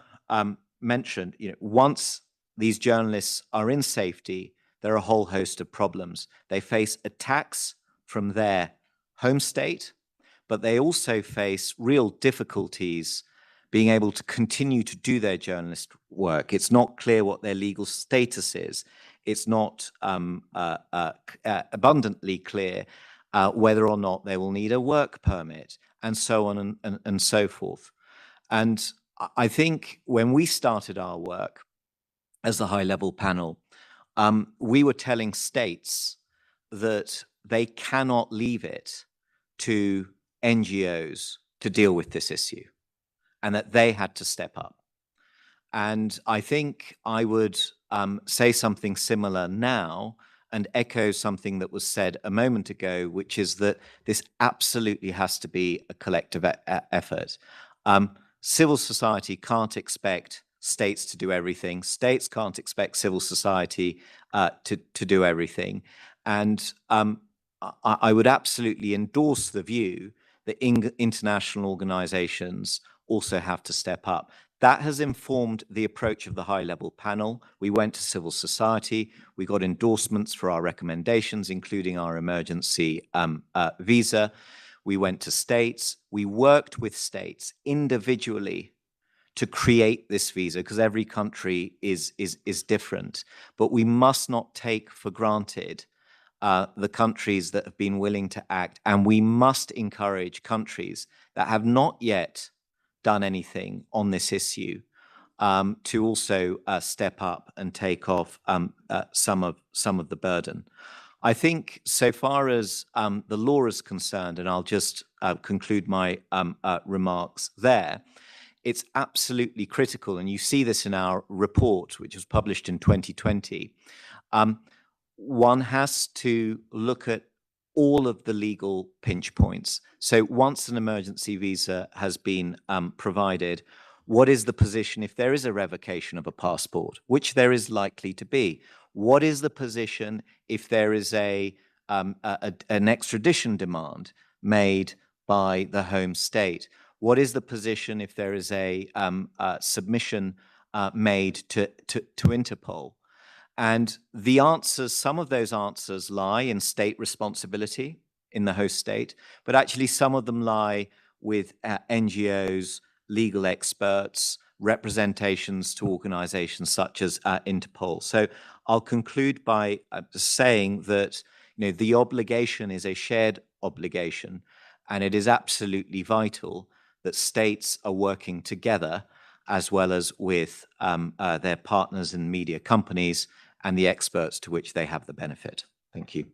mentioned, once these journalists are in safety, there are a whole host of problems. They face attacks from their home state, but they also face real difficulties being able to continue to do their journalist work. It's not clear what their legal status is. It's not abundantly clear whether or not they will need a work permit, and so on and so forth. And I think when we started our work as the high-level panel, we were telling states that they cannot leave it to NGOs to deal with this issue, and that they had to step up. And I think I would say something similar now and echo something that was said a moment ago, which is that this absolutely has to be a collective effort. Civil society can't expect states to do everything. States can't expect civil society to do everything. And I would absolutely endorse the view that international organizations also have to step up. That has informed the approach of the high-level panel. We went to civil society. We got endorsements for our recommendations, including our emergency visa. We went to states. We worked with states individually to create this visa, because every country is different. But we must not take for granted the countries that have been willing to act, and we must encourage countries that have not yet done anything on this issue to also step up and take off some of the burden. I think so far as the law is concerned, and I'll just conclude my remarks there, it's absolutely critical, and you see this in our report, which was published in 2020. One has to look at all of the legal pinch points. So once an emergency visa has been provided, what is the position if there is a revocation of a passport, which there is likely to be? What is the position if there is an extradition demand made by the home state? What is the position if there is a submission made to Interpol? And the answers, some of those answers lie in state responsibility in the host state, but actually some of them lie with NGOs, legal experts, representations to organizations such as Interpol. So I'll conclude by saying that the obligation is a shared obligation, and it is absolutely vital that states are working together as well as with their partners in media companies and the experts to which they have the benefit. Thank you.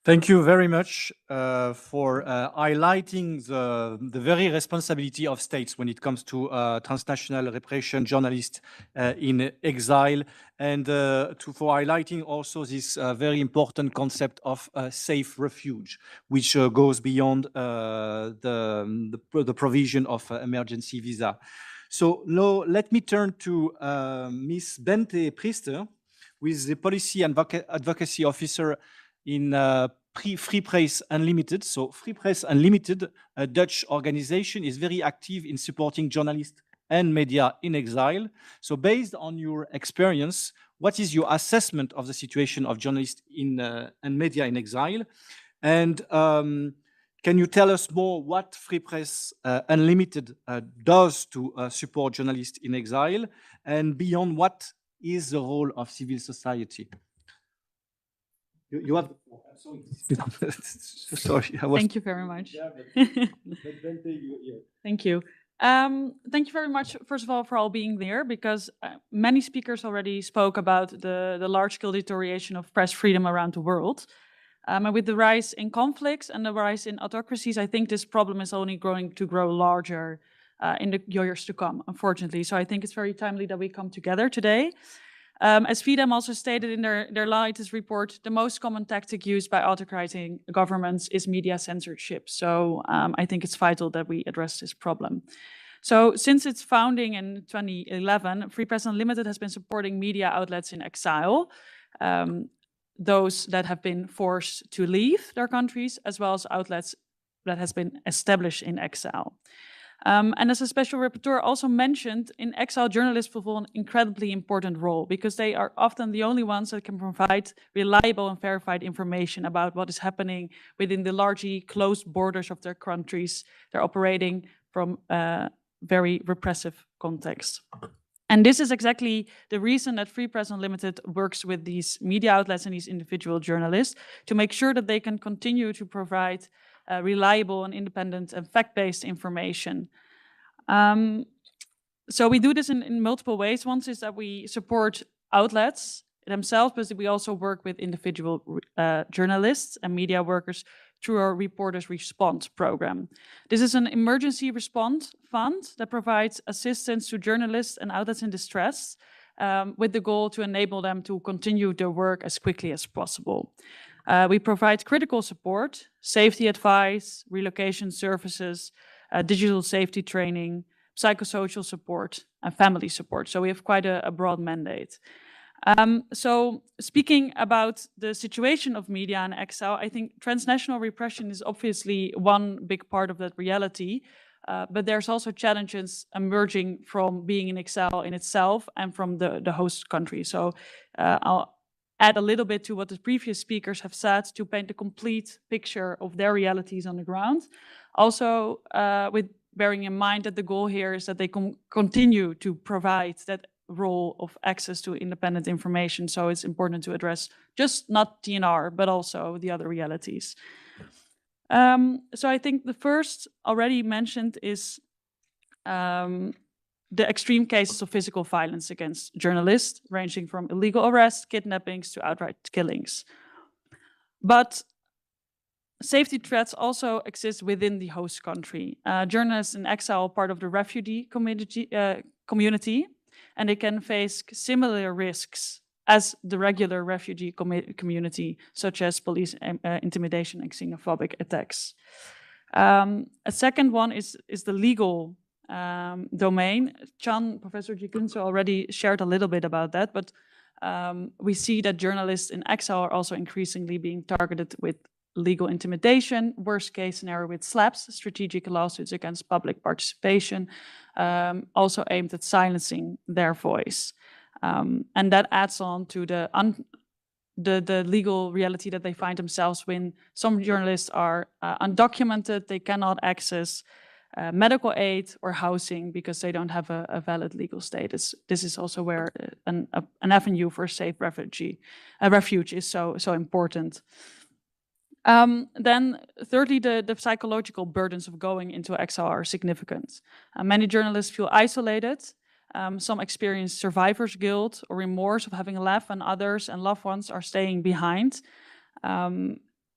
Thank you very much for highlighting the very responsibility of states when it comes to transnational repression, journalists in exile, and for highlighting also this very important concept of safe refuge, which goes beyond the provision of emergency visa. So now let me turn to Ms. Bente Priester, who is the Policy Advocacy Officer in Free Press Unlimited. So Free Press Unlimited, a Dutch organization, is very active in supporting journalists and media in exile. So based on your experience, what is your assessment of the situation of journalists and media in exile? And can you tell us more what Free Press Unlimited does to support journalists in exile? And beyond, what is the role of civil society? You have. Sorry. Thank you very much. Thank you. Thank you very much, first of all, for all being there, because many speakers already spoke about the large-scale deterioration of press freedom around the world. And with the rise in conflicts and the rise in autocracies, I think this problem is only going to grow larger in the years to come, unfortunately. So I think it's very timely that we come together today. As FIDEM also stated in their latest report, the most common tactic used by autocratic governments is media censorship. So I think it's vital that we address this problem. So since its founding in 2011, Free Press Unlimited has been supporting media outlets in exile, those that have been forced to leave their countries, as well as outlets that has been established in exile. And as a special rapporteur also mentioned, in exile, journalists fulfill an incredibly important role because they are often the only ones that can provide reliable and verified information about what is happening within the largely closed borders of their countries. They're operating from a very repressive context. And this is exactly the reason that Free Press Unlimited works with these media outlets and these individual journalists to make sure that they can continue to provide reliable and independent and fact-based information. So we do this in multiple ways. One is that we support outlets themselves, but we also work with individual journalists and media workers through our Reporters Response program. This is an emergency response fund that provides assistance to journalists and outlets in distress with the goal to enable them to continue their work as quickly as possible. We provide critical support, safety advice, relocation services, digital safety training, psychosocial support, and family support. So we have quite a broad mandate. So speaking about the situation of media in exile, I think transnational repression is obviously one big part of that reality, but there's also challenges emerging from being in exile in itself and from the host country. So I'll add a little bit to what the previous speakers have said to paint a complete picture of their realities on the ground. Also, with bearing in mind that the goal here is that they continue to provide that role of access to independent information. So it's important to address just not TNR, but also the other realities. So I think the first already mentioned is the extreme cases of physical violence against journalists, ranging from illegal arrests, kidnappings, to outright killings. But safety threats also exist within the host country. Journalists in exile are part of the refugee community, and they can face similar risks as the regular refugee community, such as police intimidation and xenophobic attacks. A second one is the legal domain. Professor Jikunso already shared a little bit about that, but we see that journalists in exile are also increasingly being targeted with legal intimidation, worst case scenario with slaps, strategic lawsuits against public participation, also aimed at silencing their voice. And that adds on to the legal reality that they find themselves when some journalists are undocumented, they cannot access medical aid or housing because they don't have a valid legal status. This is also where an avenue for safe refuge is so important. Then thirdly, the psychological burdens of going into exile are significant. Many journalists feel isolated. Some experience survivor's guilt or remorse of having left when others and loved ones are staying behind.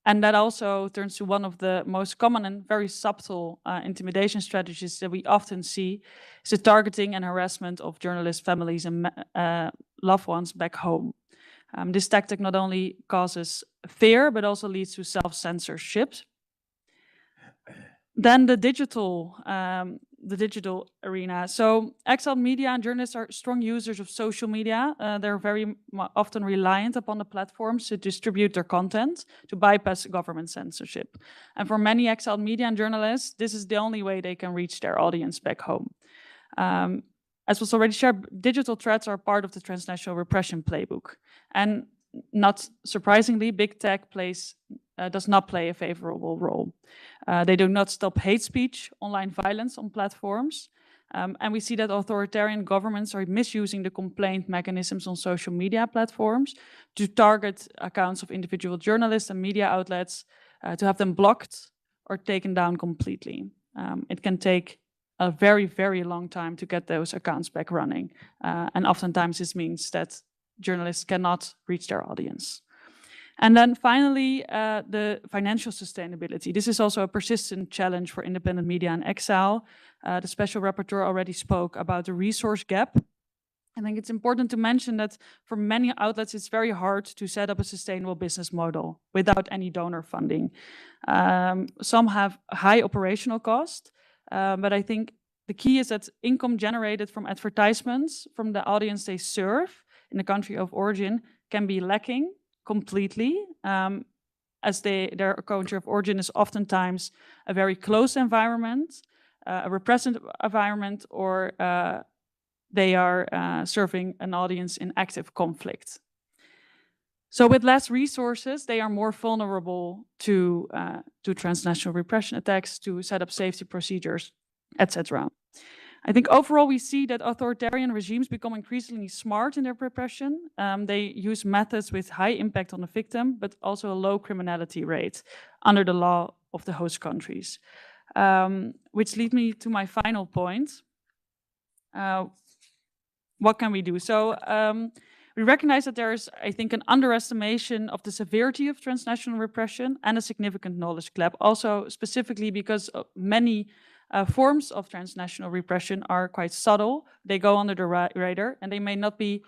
And that also turns to one of the most common and very subtle intimidation strategies that we often see, is the targeting and harassment of journalists, families, and loved ones back home. This tactic not only causes fear, but also leads to self-censorship. Then the digital arena. So exiled media and journalists are strong users of social media. They're very often reliant upon the platforms to distribute their content, to bypass government censorship. And for many exiled media and journalists, this is the only way they can reach their audience back home. As was already shared, digital threats are part of the transnational repression playbook. And not surprisingly, big tech does not play a favorable role. They do not stop hate speech, online violence on platforms. And we see that authoritarian governments are misusing the complaint mechanisms on social media platforms to target accounts of individual journalists and media outlets, to have them blocked or taken down completely. It can take a very, very long time to get those accounts back running. And oftentimes this means that journalists cannot reach their audience. And then finally, the financial sustainability. This is also a persistent challenge for independent media in exile. The special rapporteur already spoke about the resource gap. I think it's important to mention that for many outlets, it's very hard to set up a sustainable business model without any donor funding. Some have high operational cost, but I think the key is that income generated from advertisements from the audience they serve in the country of origin can be lacking completely, as their country of origin is oftentimes a very close environment, a repressive environment, or they are serving an audience in active conflict. So with less resources, they are more vulnerable to transnational repression attacks, to set up safety procedures, etc. I think overall we see that authoritarian regimes become increasingly smart in their repression. They use methods with high impact on the victim, but also a low criminality rate under the law of the host countries. Which leads me to my final point. What can we do? So we recognize that there is, I think, an underestimation of the severity of transnational repression and a significant knowledge gap. Also, specifically because many forms of transnational repression are quite subtle. They go under the radar, and they may not be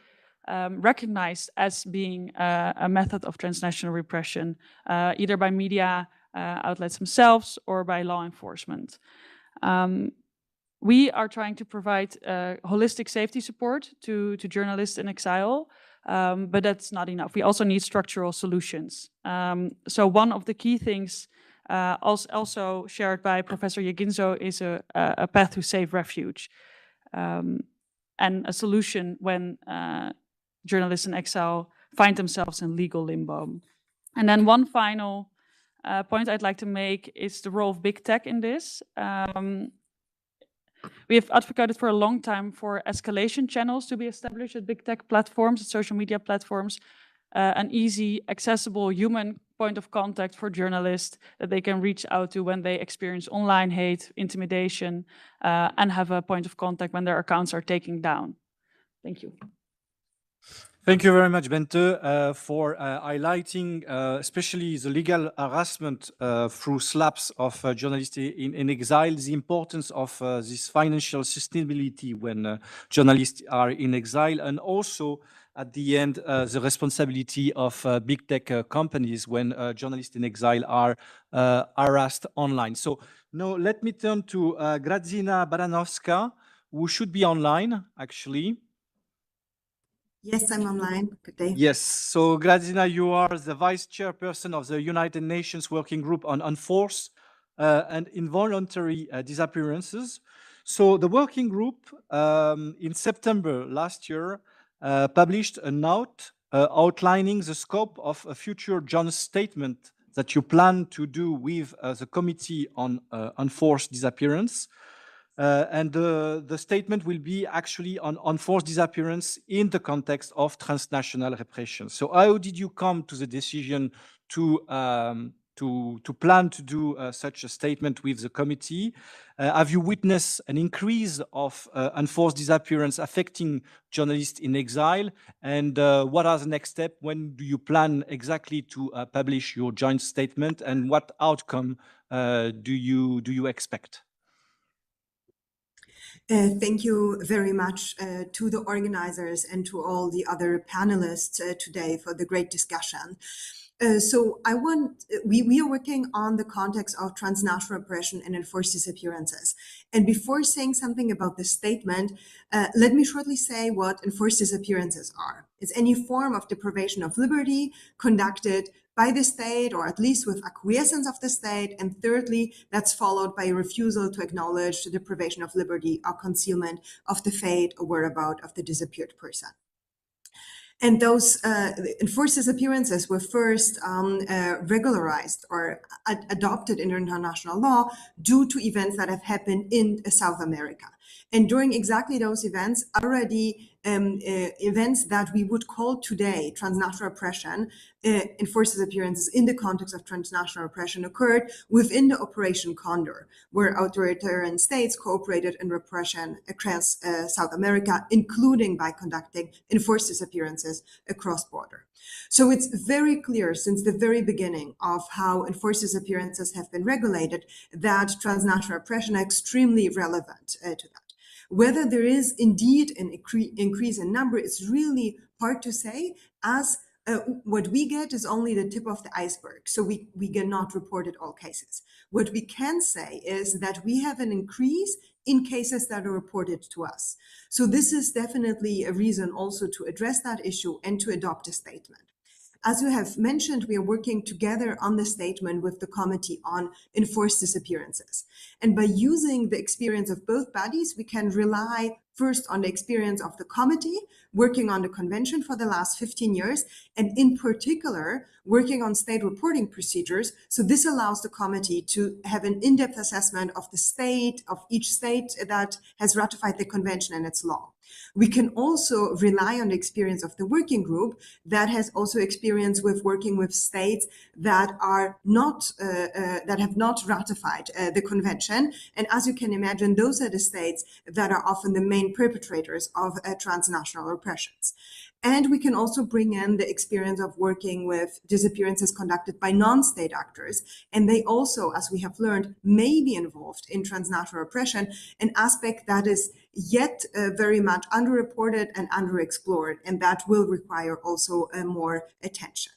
recognized as being a method of transnational repression, either by media outlets themselves or by law enforcement. We are trying to provide holistic safety support to journalists in exile, but that's not enough. We also need structural solutions. So one of the key things also shared by Professor Yaginzo is a path to safe refuge, and a solution when journalists in exile find themselves in legal limbo. And then one final point I'd like to make is the role of big tech in this. We have advocated for a long time for escalation channels to be established at big tech platforms, social media platforms, an easy, accessible human point of contact for journalists that they can reach out to when they experience online hate, intimidation, and have a point of contact when their accounts are taken down. Thank you. Thank you very much, Bente, for highlighting especially the legal harassment through slaps of journalists in exile, the importance of this financial sustainability when journalists are in exile, and also at the end, the responsibility of big tech companies when journalists in exile are harassed online. So now let me turn to Grażyna Baranowska, who should be online, actually. Yes, I'm online. Good day. Yes. So, Grazina, you are the vice chairperson of the United Nations Working Group on Unforced and Involuntary Disappearances. So, the working group in September last year published a note outlining the scope of a future joint statement that you plan to do with the Committee on Unforced Disappearance. And the statement will be actually on unforced disappearance in the context of transnational repression. So how did you come to the decision to plan to do such a statement with the committee? Have you witnessed an increase of unforced disappearance affecting journalists in exile? And what are the next steps? When do you plan exactly to publish your joint statement? And what outcome do you expect? Thank you very much to the organizers and to all the other panelists today for the great discussion. We are working on the context of transnational repression and enforced disappearances. And before saying something about the statement, let me shortly say what enforced disappearances are. It's any form of deprivation of liberty conducted by the state, or at least with acquiescence of the state. And thirdly, that's followed by a refusal to acknowledge the deprivation of liberty or concealment of the fate or whereabout of the disappeared person. And those enforced disappearances were first regularized or adopted in international law due to events that have happened in South America. And during exactly those events, already events that we would call today transnational repression, enforced disappearances in the context of transnational repression occurred within the Operation Condor, where authoritarian states cooperated in repression across South America, including by conducting enforced disappearances across border. So it's very clear since the very beginning of how enforced disappearances have been regulated that transnational repression are extremely relevant to that. Whether there is indeed an increase in number is really hard to say, as what we get is only the tip of the iceberg. So we cannot report all cases. What we can say is that we have an increase in cases that are reported to us. So this is definitely a reason also to address that issue and to adopt a statement. As you have mentioned, we are working together on the statement with the Committee on Enforced Disappearances. And by using the experience of both bodies, we can rely first on the experience of the committee, working on the convention for the last 15 years, and in particular, working on state reporting procedures. So this allows the committee to have an in-depth assessment of the state, of each state that has ratified the convention and its law. We can also rely on the experience of the working group that has also experience with working with states that are not that have not ratified the convention. And as you can imagine, those are the states that are often the main perpetrators of transnational repressions. And we can also bring in the experience of working with disappearances conducted by non-state actors. And they also, as we have learned, may be involved in transnational repression, an aspect that is yet very much underreported and underexplored, and that will require also more attention.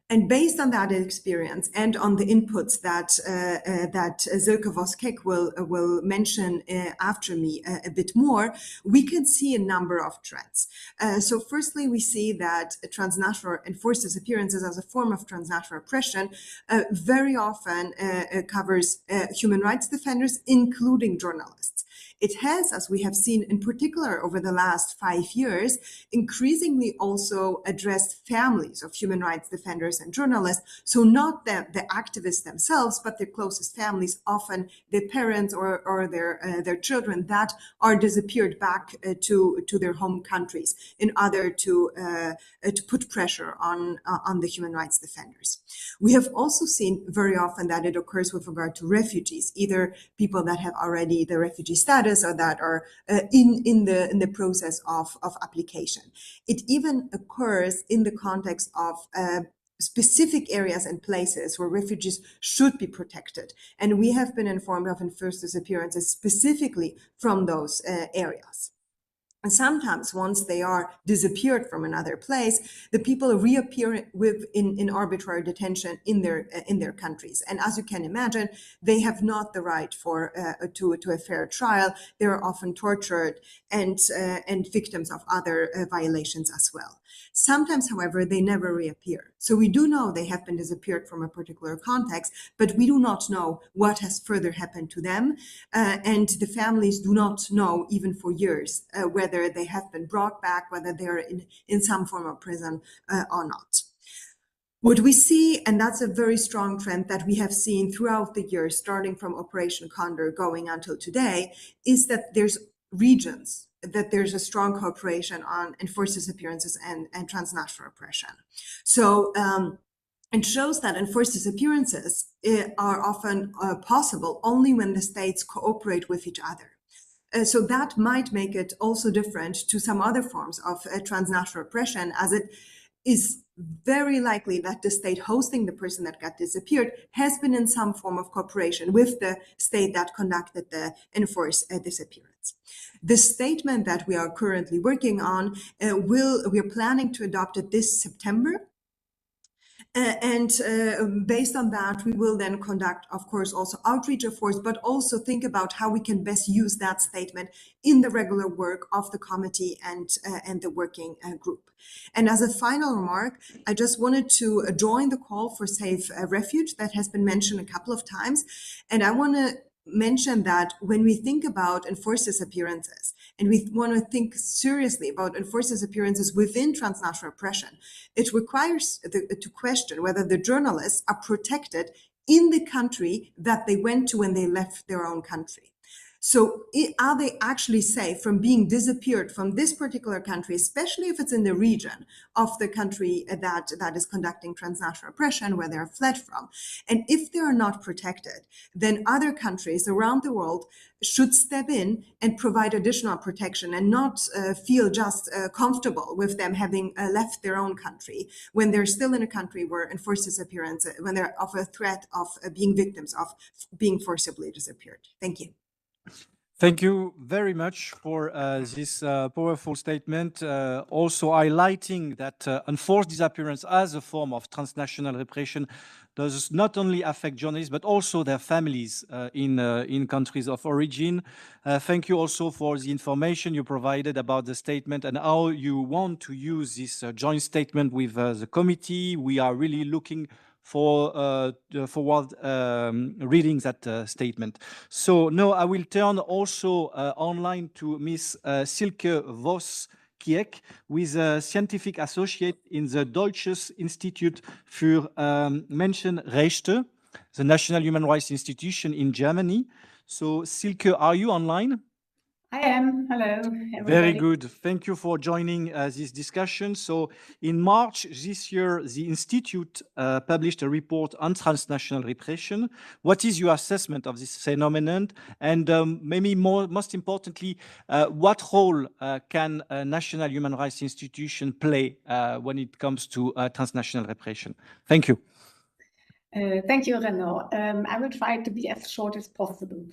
And based on that experience and on the inputs that Silke Vos-Kek will mention after me a bit more, we can see a number of trends. So firstly, we see that transnational enforced disappearances as a form of transnational repression very often covers human rights defenders, including journalists. It has, as we have seen in particular over the last 5 years, increasingly also addressed families of human rights defenders and journalists. So not the activists themselves, but their closest families, often their parents or their children that are disappeared back to their home countries in order to put pressure on the human rights defenders. We have also seen very often that it occurs with regard to refugees, either people that have already the refugee status or that are in the process of application. It even occurs in the context of specific areas and places where refugees should be protected. And we have been informed of enforced disappearances specifically from those areas. And sometimes once they are disappeared from another place, the people reappear in arbitrary detention in their countries. And as you can imagine, they have not the right to a fair trial. They are often tortured and victims of other violations as well. Sometimes, however, they never reappear. So we do know they have been disappeared from a particular context, but we do not know what has further happened to them. And the families do not know, even for years, whether they have been brought back, whether they're in some form of prison or not. What we see, and that's a very strong trend that we have seen throughout the years, starting from Operation Condor going until today, is that there's regions that there's a strong cooperation on enforced disappearances and transnational repression. So it shows that enforced disappearances are often possible only when the states cooperate with each other. So that might make it also different to some other forms of transnational repression, as it is very likely that the state hosting the person that got disappeared has been in some form of cooperation with the state that conducted the enforced disappearance. The statement that we are currently working on, we are planning to adopt it this September. Based on that, we will then conduct, of course, also outreach efforts, but also think about how we can best use that statement in the regular work of the committee and the working group. And as a final remark, I just wanted to join the call for safe refuge that has been mentioned a couple of times. And I want to mention that when we think about enforced disappearances, and we want to think seriously about enforced disappearances within transnational repression, it requires to question whether the journalists are protected in the country that they went to when they left their own country. So are they actually safe from being disappeared from this particular country, especially if it's in the region of the country that is conducting transnational repression, where they're fled from? And if they are not protected, then other countries around the world should step in and provide additional protection and not feel just comfortable with them having left their own country when they're still in a country where enforced disappearance, when they're of a threat of being victims of being forcibly disappeared. Thank you. Thank you very much for this powerful statement, also highlighting that enforced disappearance as a form of transnational repression does not only affect journalists, but also their families in countries of origin. Thank you also for the information you provided about the statement and how you want to use this joint statement with the committee. We are really looking forward reading that statement. So now I will turn also online to Ms. Silke Vos-Kieck, who is a scientific associate in the Deutsches Institut für Menschenrechte, the National Human Rights Institution in Germany. So Silke, are you online? I am. Hello, everybody. Very good. Thank you for joining this discussion. So in March this year, the Institute published a report on transnational repression. What is your assessment of this phenomenon? And maybe most importantly, what role can a national human rights institution play when it comes to transnational repression? Thank you. Thank you, Renaud. I will try to be as short as possible.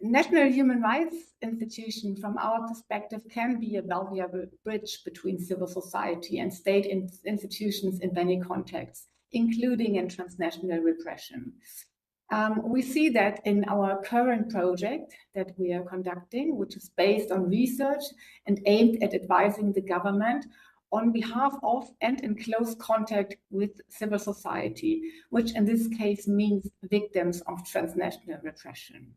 National human rights institutions, from our perspective, can be a valuable bridge between civil society and state institutions in many contexts, including in transnational repression. We see that in our current project that we are conducting, which is based on research and aimed at advising the government on behalf of and in close contact with civil society, which in this case means victims of transnational repression.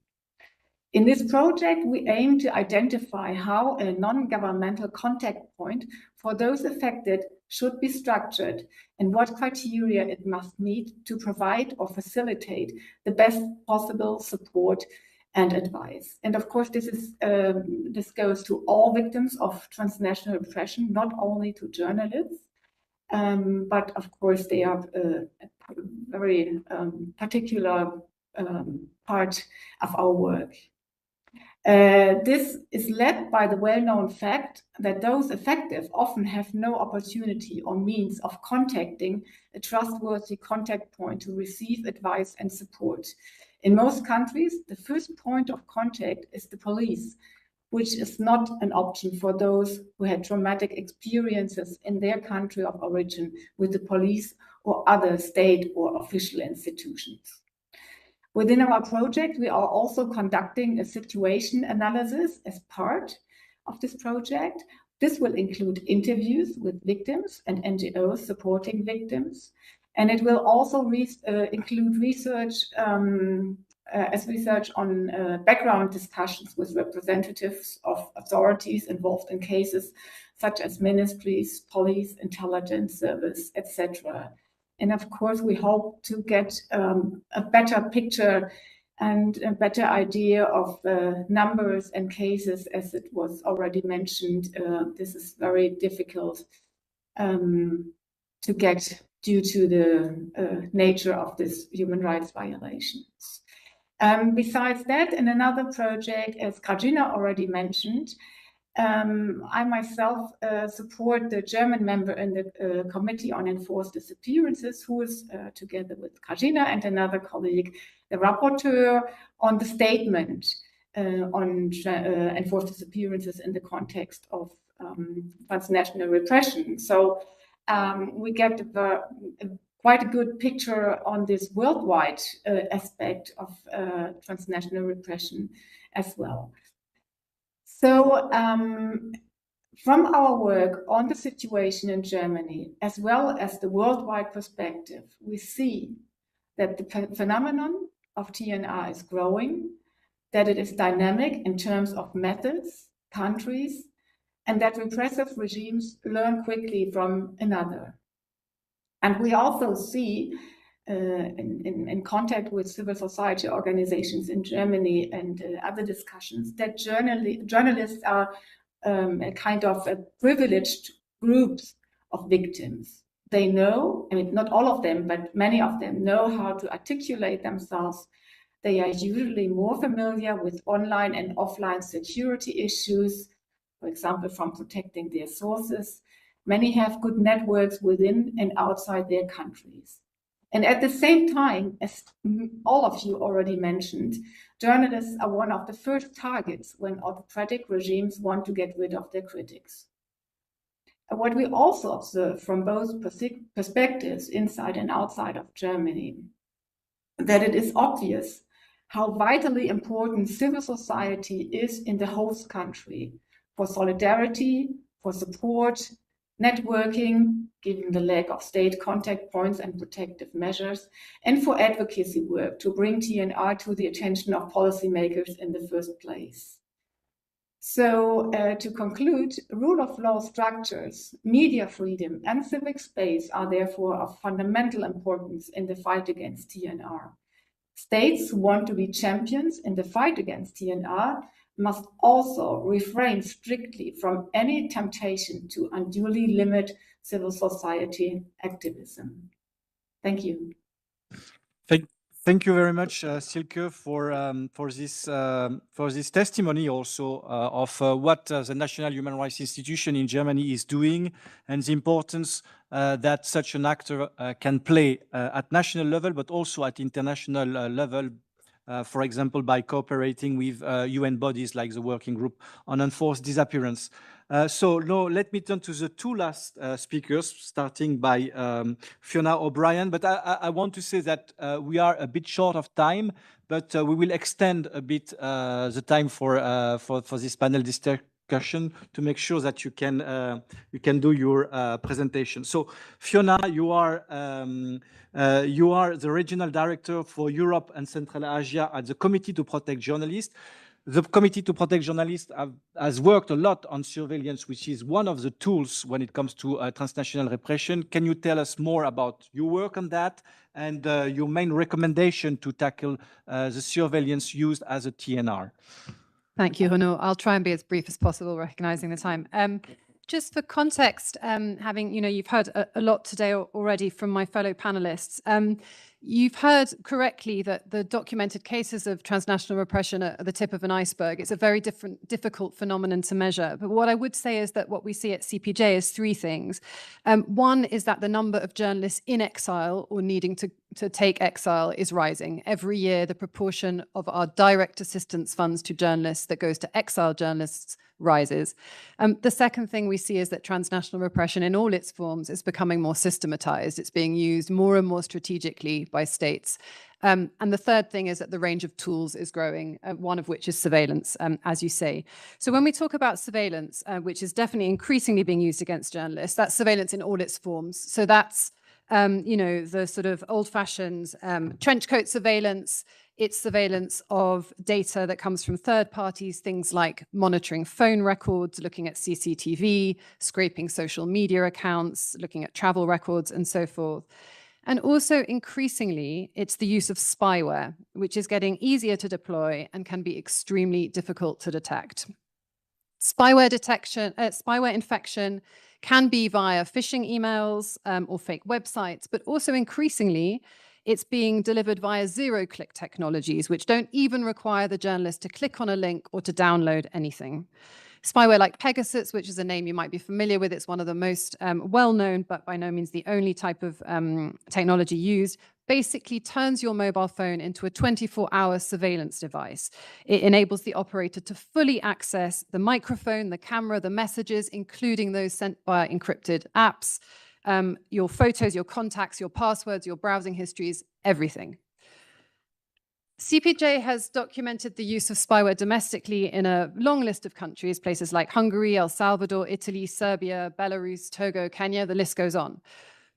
In this project, we aim to identify how a non-governmental contact point for those affected should be structured and what criteria it must meet to provide or facilitate the best possible support and advice. And of course, this goes to all victims of transnational repression, not only to journalists, but of course they are a very particular part of our work. This is led by the well-known fact that those affected often have no opportunity or means of contacting a trustworthy contact point to receive advice and support. In most countries, the first point of contact is the police, which is not an option for those who had traumatic experiences in their country of origin with the police or other state or official institutions. Within our project, we are also conducting a situation analysis as part of this project. This will include interviews with victims and NGOs supporting victims, and it will also include research on background discussions with representatives of authorities involved in cases such as ministries, police, intelligence service, etc. And of course, we hope to get a better picture and a better idea of numbers and cases, as it was already mentioned. This is very difficult to get due to the nature of this human rights violations. Besides that, in another project, as Kajina already mentioned, I myself support the German member in the Committee on Enforced Disappearances, who is together with Kajina and another colleague, the rapporteur on the statement on enforced disappearances in the context of transnational repression. So we get quite a good picture on this worldwide aspect of transnational repression as well. So from our work on the situation in Germany, as well as the worldwide perspective, we see that the phenomenon of TNR is growing, that it is dynamic in terms of methods, countries, and that repressive regimes learn quickly from another. And we also see in contact with civil society organizations in Germany and other discussions that journalists are a kind of a privileged groups of victims. They know, I mean, not all of them, but many of them know how to articulate themselves. They are usually more familiar with online and offline security issues, for example, from protecting their sources. Many have good networks within and outside their countries. And at the same time, as all of you already mentioned, journalists are one of the first targets when autocratic regimes want to get rid of their critics. And what we also observe from both perspectives, inside and outside of Germany, that it is obvious how vitally important civil society is in the host country for solidarity, for support, networking, given the lack of state contact points and protective measures, and for advocacy work to bring TNR to the attention of policymakers in the first place. So to conclude, rule of law structures, media freedom, and civic space are therefore of fundamental importance in the fight against TNR. States who want to be champions in the fight against TNR must also refrain strictly from any temptation to unduly limit civil society activism. Thank you. Thank you very much, Silke, for this testimony also of what the National Human Rights Institution in Germany is doing and the importance that such an actor can play at national level, but also at international level. For example, by cooperating with UN bodies like the Working Group on Enforced Disappearance. So now let me turn to the two last speakers, starting by Fiona O'Brien. But I want to say that we are a bit short of time, but we will extend a bit the time for this panel discussion to make sure that you can do your presentation. So Fiona, you are the regional director for Europe and Central Asia at the Committee to Protect Journalists. The Committee to Protect Journalists has worked a lot on surveillance, which is one of the tools when it comes to transnational repression. Can you tell us more about your work on that and your main recommendation to tackle the surveillance used as a TNR? Thank you, Renaud. I'll try and be as brief as possible, recognizing the time. Just for context, you've heard a lot today already from my fellow panelists. You've heard correctly that the documented cases of transnational repression are the tip of an iceberg. It's a very difficult phenomenon to measure. But what I would say is that what we see at CPJ is three things. One is that the number of journalists in exile or needing to to take exile is rising. Every year, the proportion of our direct assistance funds to journalists that goes to exile journalists rises. The second thing we see is that transnational repression in all its forms is becoming more systematized. It's being used more and more strategically by states. And the third thing is that the range of tools is growing, one of which is surveillance, as you say. So when we talk about surveillance, which is definitely increasingly being used against journalists, that's surveillance in all its forms. So that's the sort of old-fashioned trenchcoat surveillance. It's surveillance of data that comes from third parties, things like monitoring phone records, looking at CCTV, scraping social media accounts, looking at travel records, and so forth. And also, increasingly, it's the use of spyware, which is getting easier to deploy and can be extremely difficult to detect. Spyware detection, spyware infection can be via phishing emails or fake websites, but also increasingly, it's being delivered via zero-click technologies, which don't even require the journalist to click on a link or to download anything. Spyware like Pegasus, which is a name you might be familiar with, it's one of the most well-known, but by no means the only type of technology used, basically turns your mobile phone into a 24-hour surveillance device. It enables the operator to fully access the microphone, the camera, the messages, including those sent by encrypted apps, your photos, your contacts, your passwords, your browsing histories, everything. CPJ has documented the use of spyware domestically in a long list of countries, places like Hungary, El Salvador, Italy, Serbia, Belarus, Togo, Kenya, the list goes on.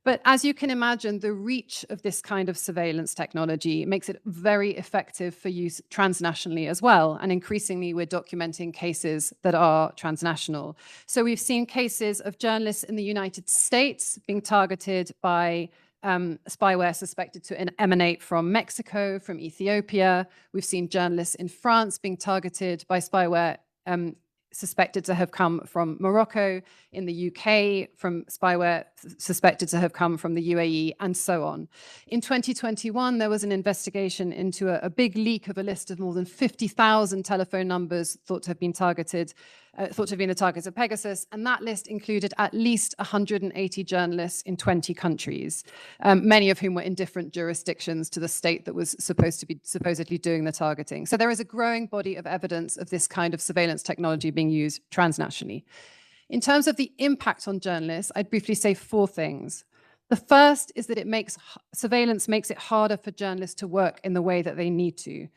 But as you can imagine, the reach of this kind of surveillance technology makes it very effective for use transnationally as well. And increasingly, we're documenting cases that are transnational. So we've seen cases of journalists in the United States being targeted by spyware suspected to emanate from Mexico, from Ethiopia. We've seen journalists in France being targeted by spyware suspected to have come from Morocco, in the UK, from spyware suspected to have come from the UAE, and so on. In 2021, there was an investigation into a big leak of a list of more than 50,000 telephone numbers thought to have been targeted, thought to have been the targets of Pegasus, and that list included at least 180 journalists in 20 countries, many of whom were in different jurisdictions to the state that was supposedly doing the targeting. So there is a growing body of evidence of this kind of surveillance technology being used transnationally. In terms of the impact on journalists, I'd briefly say four things. The first is that surveillance makes it harder for journalists to work in the way that they need to.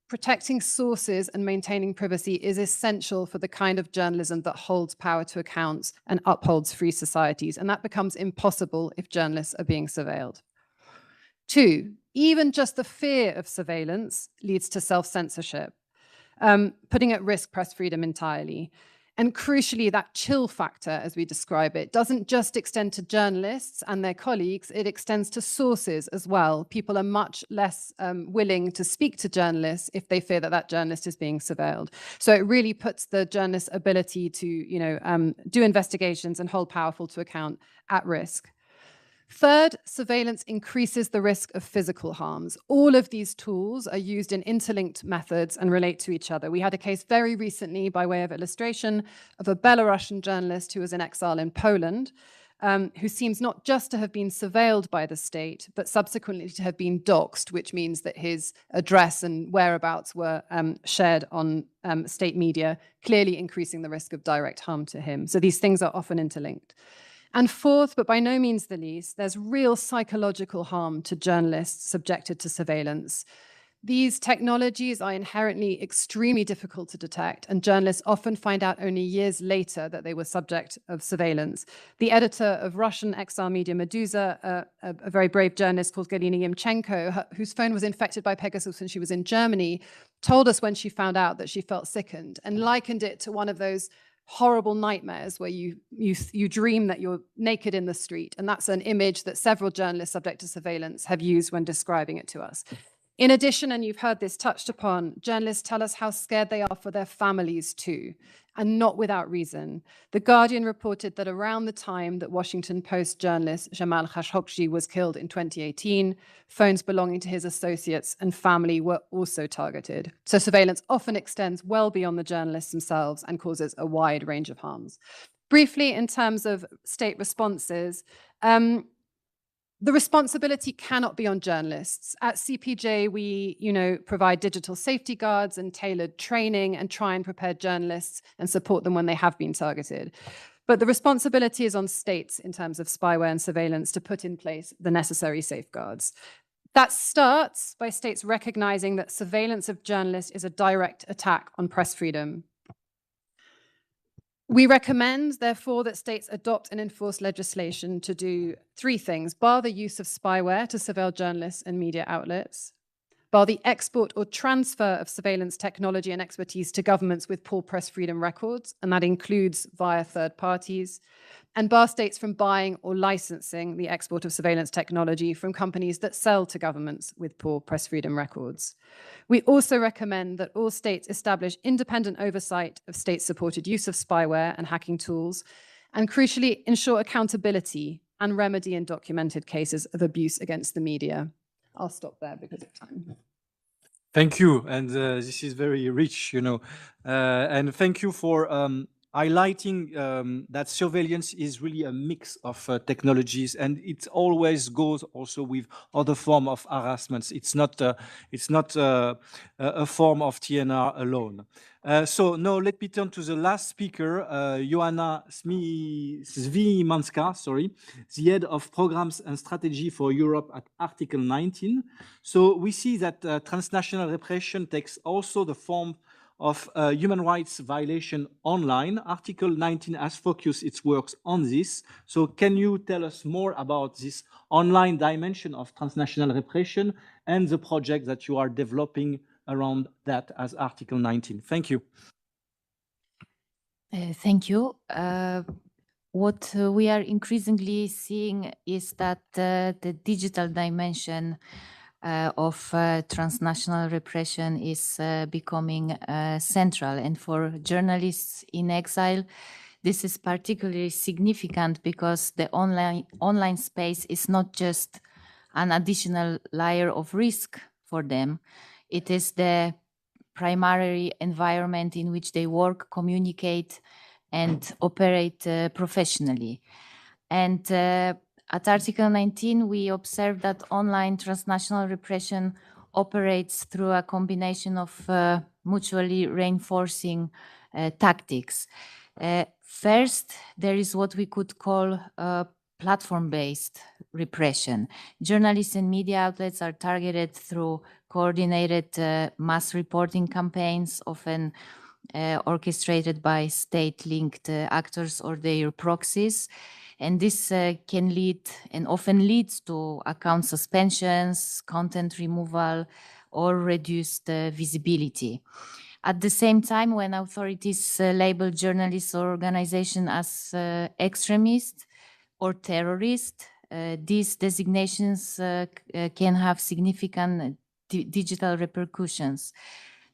Protecting sources and maintaining privacy is essential for the kind of journalism that holds power to account and upholds free societies, and that becomes impossible if journalists are being surveilled. Two, even just the fear of surveillance leads to self-censorship, putting at risk press freedom entirely. And crucially, that chill factor, as we describe it, doesn't just extend to journalists and their colleagues, it extends to sources as well. People are much less willing to speak to journalists if they fear that that journalist is being surveilled. So it really puts the journalist's ability to do investigations and hold powerful to account at risk. Third, surveillance increases the risk of physical harms. All of these tools are used in interlinked methods and relate to each other. We had a case very recently, by way of illustration, of a Belarusian journalist who was in exile in Poland, who seems not just to have been surveilled by the state, but subsequently to have been doxed, which means that his address and whereabouts were shared on state media, clearly increasing the risk of direct harm to him. So these things are often interlinked. And fourth, but by no means the least, there's real psychological harm to journalists subjected to surveillance. These technologies are inherently extremely difficult to detect, and journalists often find out only years later that they were subject of surveillance. The editor of Russian exile media Meduza, a very brave journalist called Galina Yemchenko, whose phone was infected by Pegasus when she was in Germany, told us when she found out that she felt sickened and likened it to one of those horrible nightmares where you dream that you're naked in the street. And that's an image that several journalists subject to surveillance have used when describing it to us. In addition, and you've heard this touched upon, journalists tell us how scared they are for their families too, and not without reason. The Guardian reported that around the time that Washington Post journalist Jamal Khashoggi was killed in 2018, phones belonging to his associates and family were also targeted. So surveillance often extends well beyond the journalists themselves and causes a wide range of harms. Briefly, in terms of state responses, The responsibility cannot be on journalists. At CPJ, we, provide digital safety guards and tailored training and try and prepare journalists and support them when they have been targeted. But the responsibility is on states in terms of spyware and surveillance to put in place the necessary safeguards. That starts by states recognizing that surveillance of journalists is a direct attack on press freedom. We recommend, therefore, that states adopt and enforce legislation to do 3 things: bar the use of spyware to surveil journalists and media outlets, bar the export or transfer of surveillance technology and expertise to governments with poor press freedom records, and that includes via third parties, and bar states from buying or licensing the export of surveillance technology from companies that sell to governments with poor press freedom records. We also recommend that all states establish independent oversight of state-supported use of spyware and hacking tools, and crucially, ensure accountability and remedy in documented cases of abuse against the media. I'll stop there because of time. Thank you, and this is very rich, and thank you for highlighting that surveillance is really a mix of technologies, and it always goes also with other form of harassments. It's not a form of TNR alone. So now let me turn to the last speaker, Joanna Swimanska, the head of programs and strategy for Europe at Article 19. So we see that transnational repression takes also the form of human rights violation online. Article 19 has focused its works on this. So can you tell us more about this online dimension of transnational repression and the project that you are developing around that as Article 19? Thank you. Thank you. What we are increasingly seeing is that the digital dimension of transnational repression is becoming central. And for journalists in exile, this is particularly significant because the online space is not just an additional layer of risk for them. It is the primary environment in which they work, communicate, and operate professionally. And at Article 19, we observe that online transnational repression operates through a combination of mutually reinforcing tactics. First, there is what we could call platform-based repression. Journalists and media outlets are targeted through coordinated mass reporting campaigns, often orchestrated by state-linked actors or their proxies. And this can lead and often leads to account suspensions, content removal, or reduced visibility. At the same time, when authorities label journalists or organizations as extremists or terrorists, these designations can have significant digital repercussions.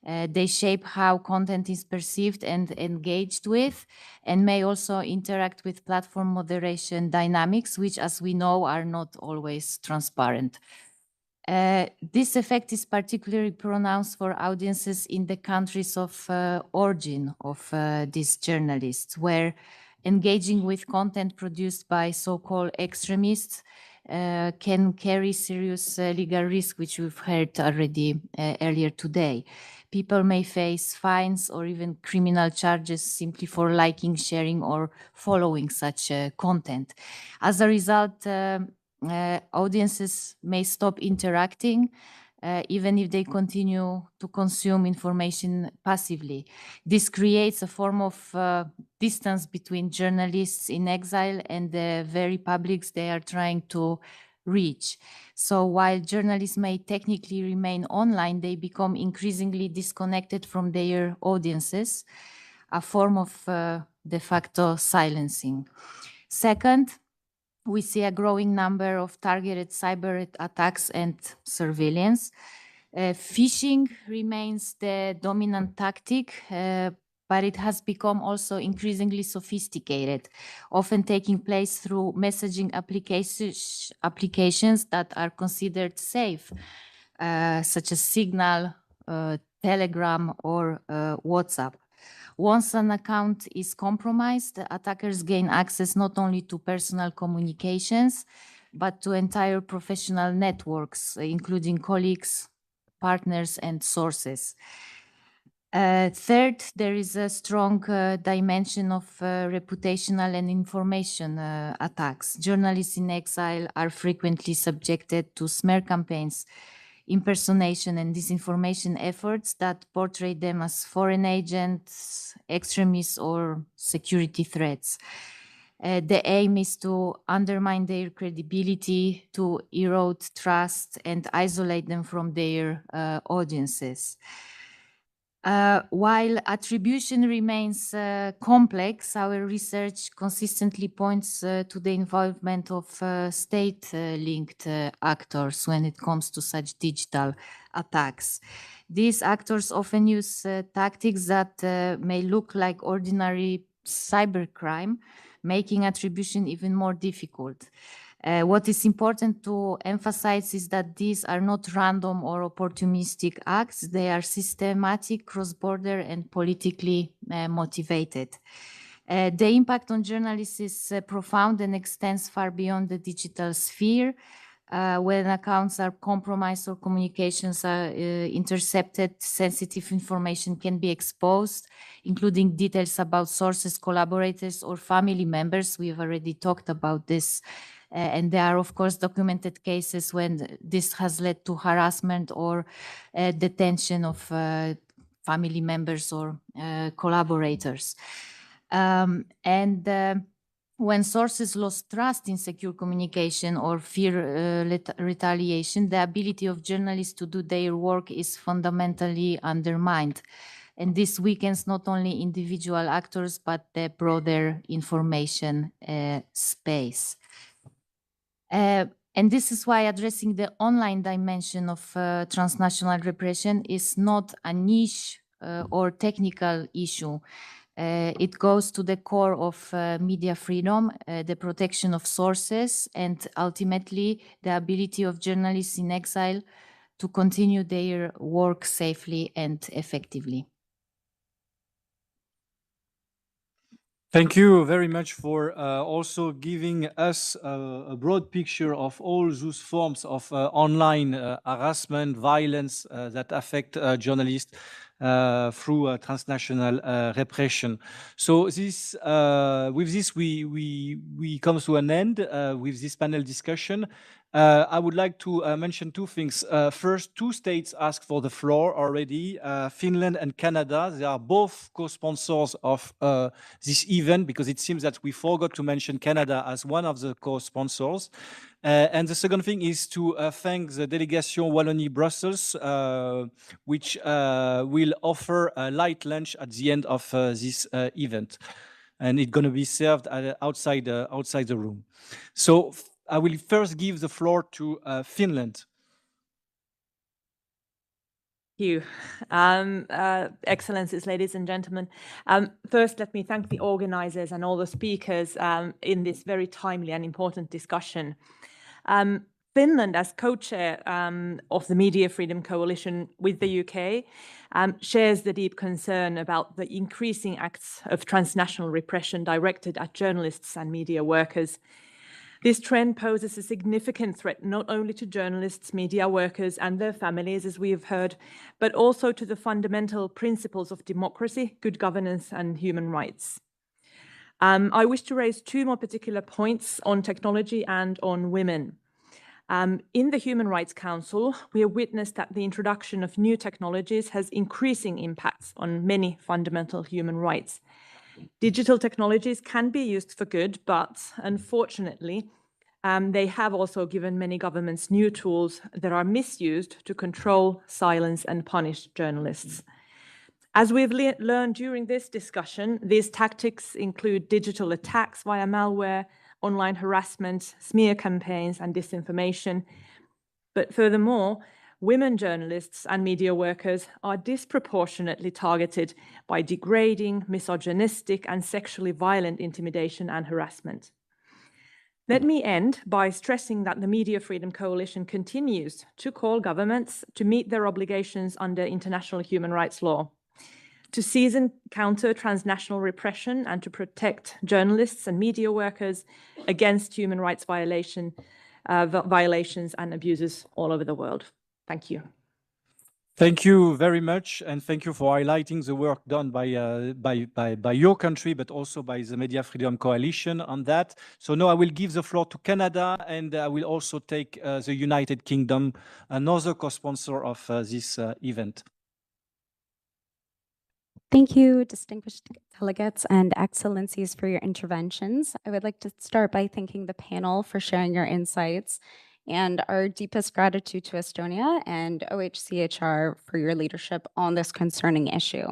They shape how content is perceived and engaged with, and may also interact with platform moderation dynamics, which, as we know, are not always transparent. This effect is particularly pronounced for audiences in the countries of origin of these journalists, where engaging with content produced by so-called extremists can carry serious legal risk, which we've heard already earlier today. People may face fines or even criminal charges simply for liking, sharing, or following such content. As a result, audiences may stop interacting, even if they continue to consume information passively. This creates a form of distance between journalists in exile and the very publics they are trying to reach. So while journalists may technically remain online, they become increasingly disconnected from their audiences, a form of de facto silencing. Second, we see a growing number of targeted cyber attacks and surveillance. Phishing remains the dominant tactic, but it has become also increasingly sophisticated, often taking place through messaging applications that are considered safe, such as Signal, Telegram, or WhatsApp. Once an account is compromised, attackers gain access not only to personal communications, but to entire professional networks, including colleagues, partners, and sources. Third, there is a strong dimension of reputational and information attacks. Journalists in exile are frequently subjected to smear campaigns, impersonation, and disinformation efforts that portray them as foreign agents, extremists, or security threats. The aim is to undermine their credibility, to erode trust, and isolate them from their audiences. While attribution remains complex, our research consistently points to the involvement of state-linked actors when it comes to such digital attacks. These actors often use tactics that may look like ordinary cybercrime, making attribution even more difficult. What is important to emphasize is that these are not random or opportunistic acts. They are systematic, cross-border, and politically motivated. The impact on journalists is profound and extends far beyond the digital sphere. When accounts are compromised or communications are intercepted, sensitive information can be exposed, including details about sources, collaborators, or family members. We've already talked about this. And there are, of course, documented cases when this has led to harassment or detention of family members or collaborators. When sources lost trust in secure communication or fear retaliation, the ability of journalists to do their work is fundamentally undermined. And this weakens not only individual actors, but the broader information space. And this is why addressing the online dimension of transnational repression is not a niche or technical issue. It goes to the core of media freedom, the protection of sources, and ultimately the ability of journalists in exile to continue their work safely and effectively. Thank you very much for also giving us a broad picture of all those forms of online harassment, violence that affect journalists through transnational repression. So this, with this, we come to an end with this panel discussion. I would like to mention two things. First, two states asked for the floor already, Finland and Canada. They are both co-sponsors of this event, because it seems that we forgot to mention Canada as one of the co-sponsors. And the second thing is to thank the Délégation Wallonie-Brussels, which will offer a light lunch at the end of this event. And it's going to be served outside the room. So I will first give the floor to Finland. Thank you. Excellencies, ladies and gentlemen. First, let me thank the organizers and all the speakers in this very timely and important discussion. Finland, as co-chair of the Media Freedom Coalition with the UK, shares the deep concern about the increasing acts of transnational repression directed at journalists and media workers. This trend poses a significant threat not only to journalists, media workers and their families, as we have heard, but also to the fundamental principles of democracy, good governance and human rights. I wish to raise two more particular points on technology and on women. In the Human Rights Council, we have witnessed that the introduction of new technologies has increasing impacts on many fundamental human rights. Digital technologies can be used for good, but unfortunately, they have also given many governments new tools that are misused to control, silence, and punish journalists. As we've learned during this discussion, these tactics include digital attacks via malware, online harassment, smear campaigns, and disinformation. But furthermore, women journalists and media workers are disproportionately targeted by degrading, misogynistic, and sexually violent intimidation and harassment. Let me end by stressing that the Media Freedom Coalition continues to call governments to meet their obligations under international human rights law, to seize and counter transnational repression and to protect journalists and media workers against human rights violation, violations and abuses all over the world. Thank you. Thank you very much, and thank you for highlighting the work done by your country, but also by the Media Freedom Coalition on that. So now I will give the floor to Canada, and I will also take the United Kingdom, another co-sponsor of this event. Thank you, distinguished delegates and excellencies, for your interventions. I would like to start by thanking the panel for sharing your insights, and our deepest gratitude to Estonia and OHCHR for your leadership on this concerning issue.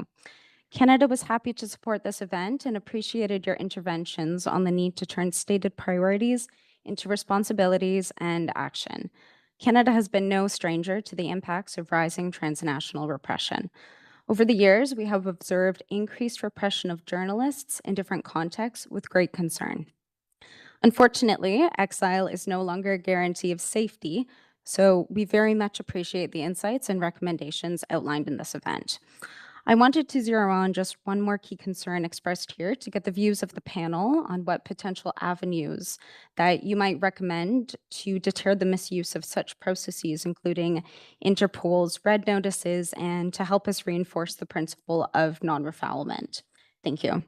Canada was happy to support this event and appreciated your interventions on the need to turn stated priorities into responsibilities and action. Canada has been no stranger to the impacts of rising transnational repression. Over the years, we have observed increased repression of journalists in different contexts with great concern. Unfortunately, exile is no longer a guarantee of safety, so we very much appreciate the insights and recommendations outlined in this event. I wanted to zero on just one more key concern expressed here to get the views of the panel on what potential avenues that you might recommend to deter the misuse of such processes, including Interpol's red notices, and to help us reinforce the principle of non-refoulement. Thank you.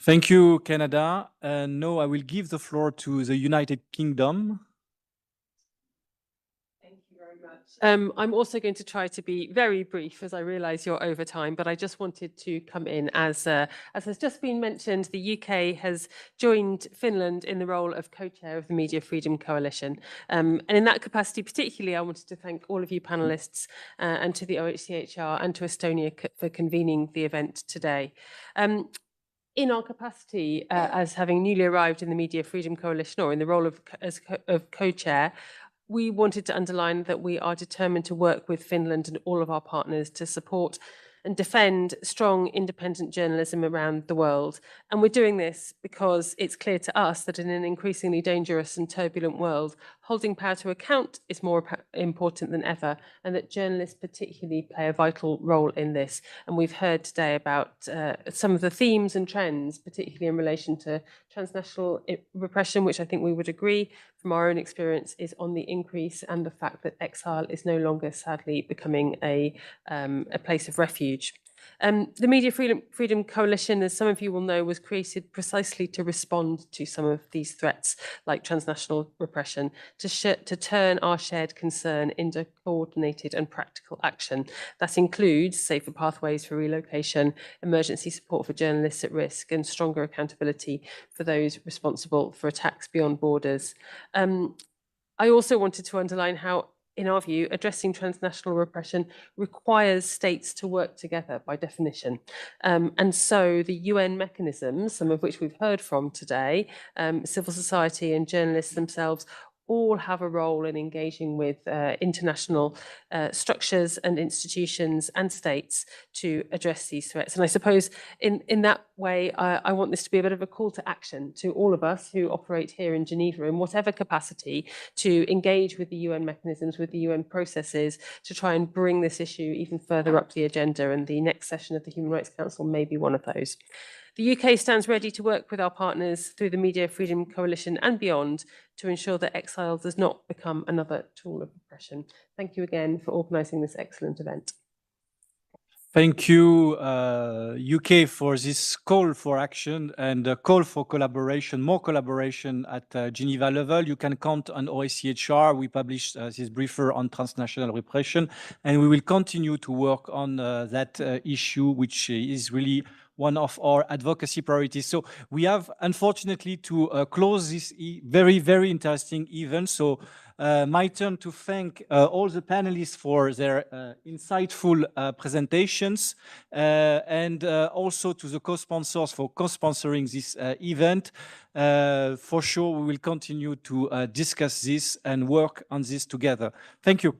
Thank you, Canada. And now I will give the floor to the United Kingdom. Thank you very much. I'm also going to try to be very brief, as I realise you're over time, but I just wanted to come in as has just been mentioned, the UK has joined Finland in the role of co-chair of the Media Freedom Coalition. And in that capacity, particularly, I wanted to thank all of you panellists and to the OHCHR and to Estonia for convening the event today. In our capacity as having newly arrived in the Media Freedom Coalition, or in the role of co-chair, we wanted to underline that we are determined to work with Finland and all of our partners to support and defend strong independent journalism around the world. And we're doing this because it's clear to us that in an increasingly dangerous and turbulent world, holding power to account is more important than ever, and that journalists particularly play a vital role in this. And we've heard today about some of the themes and trends, particularly in relation to transnational repression, which I think we would agree from our own experience is on the increase, and the fact that exile is no longer, sadly, becoming a place of refuge. The Media Freedom Coalition, as some of you will know, was created precisely to respond to some of these threats, like transnational repression, to turn our shared concern into coordinated and practical action. That includes safer pathways for relocation, emergency support for journalists at risk, and stronger accountability for those responsible for attacks beyond borders. I also wanted to underline how, in our view, addressing transnational repression requires states to work together by definition. And so the UN mechanisms, some of which we've heard from today, civil society and journalists themselves, all have a role in engaging with international structures and institutions and states to address these threats. And I suppose in that way, I want this to be a bit of a call to action to all of us who operate here in Geneva in whatever capacity to engage with the UN mechanisms, with the UN processes, to try and bring this issue even further up the agenda. And the next session of the Human Rights Council may be one of those. The UK stands ready to work with our partners through the Media Freedom Coalition and beyond to ensure that exile does not become another tool of repression. Thank you again for organising this excellent event. Thank you, UK, for this call for action and a call for collaboration, more collaboration at Geneva level. You can count on OHCHR. We published this briefer on transnational repression, and we will continue to work on that issue, which is really one of our advocacy priorities. So we have, unfortunately, to close this very, very interesting event. So my turn to thank all the panelists for their insightful presentations, and also to the co-sponsors for co-sponsoring this event. For sure, we will continue to discuss this and work on this together. Thank you.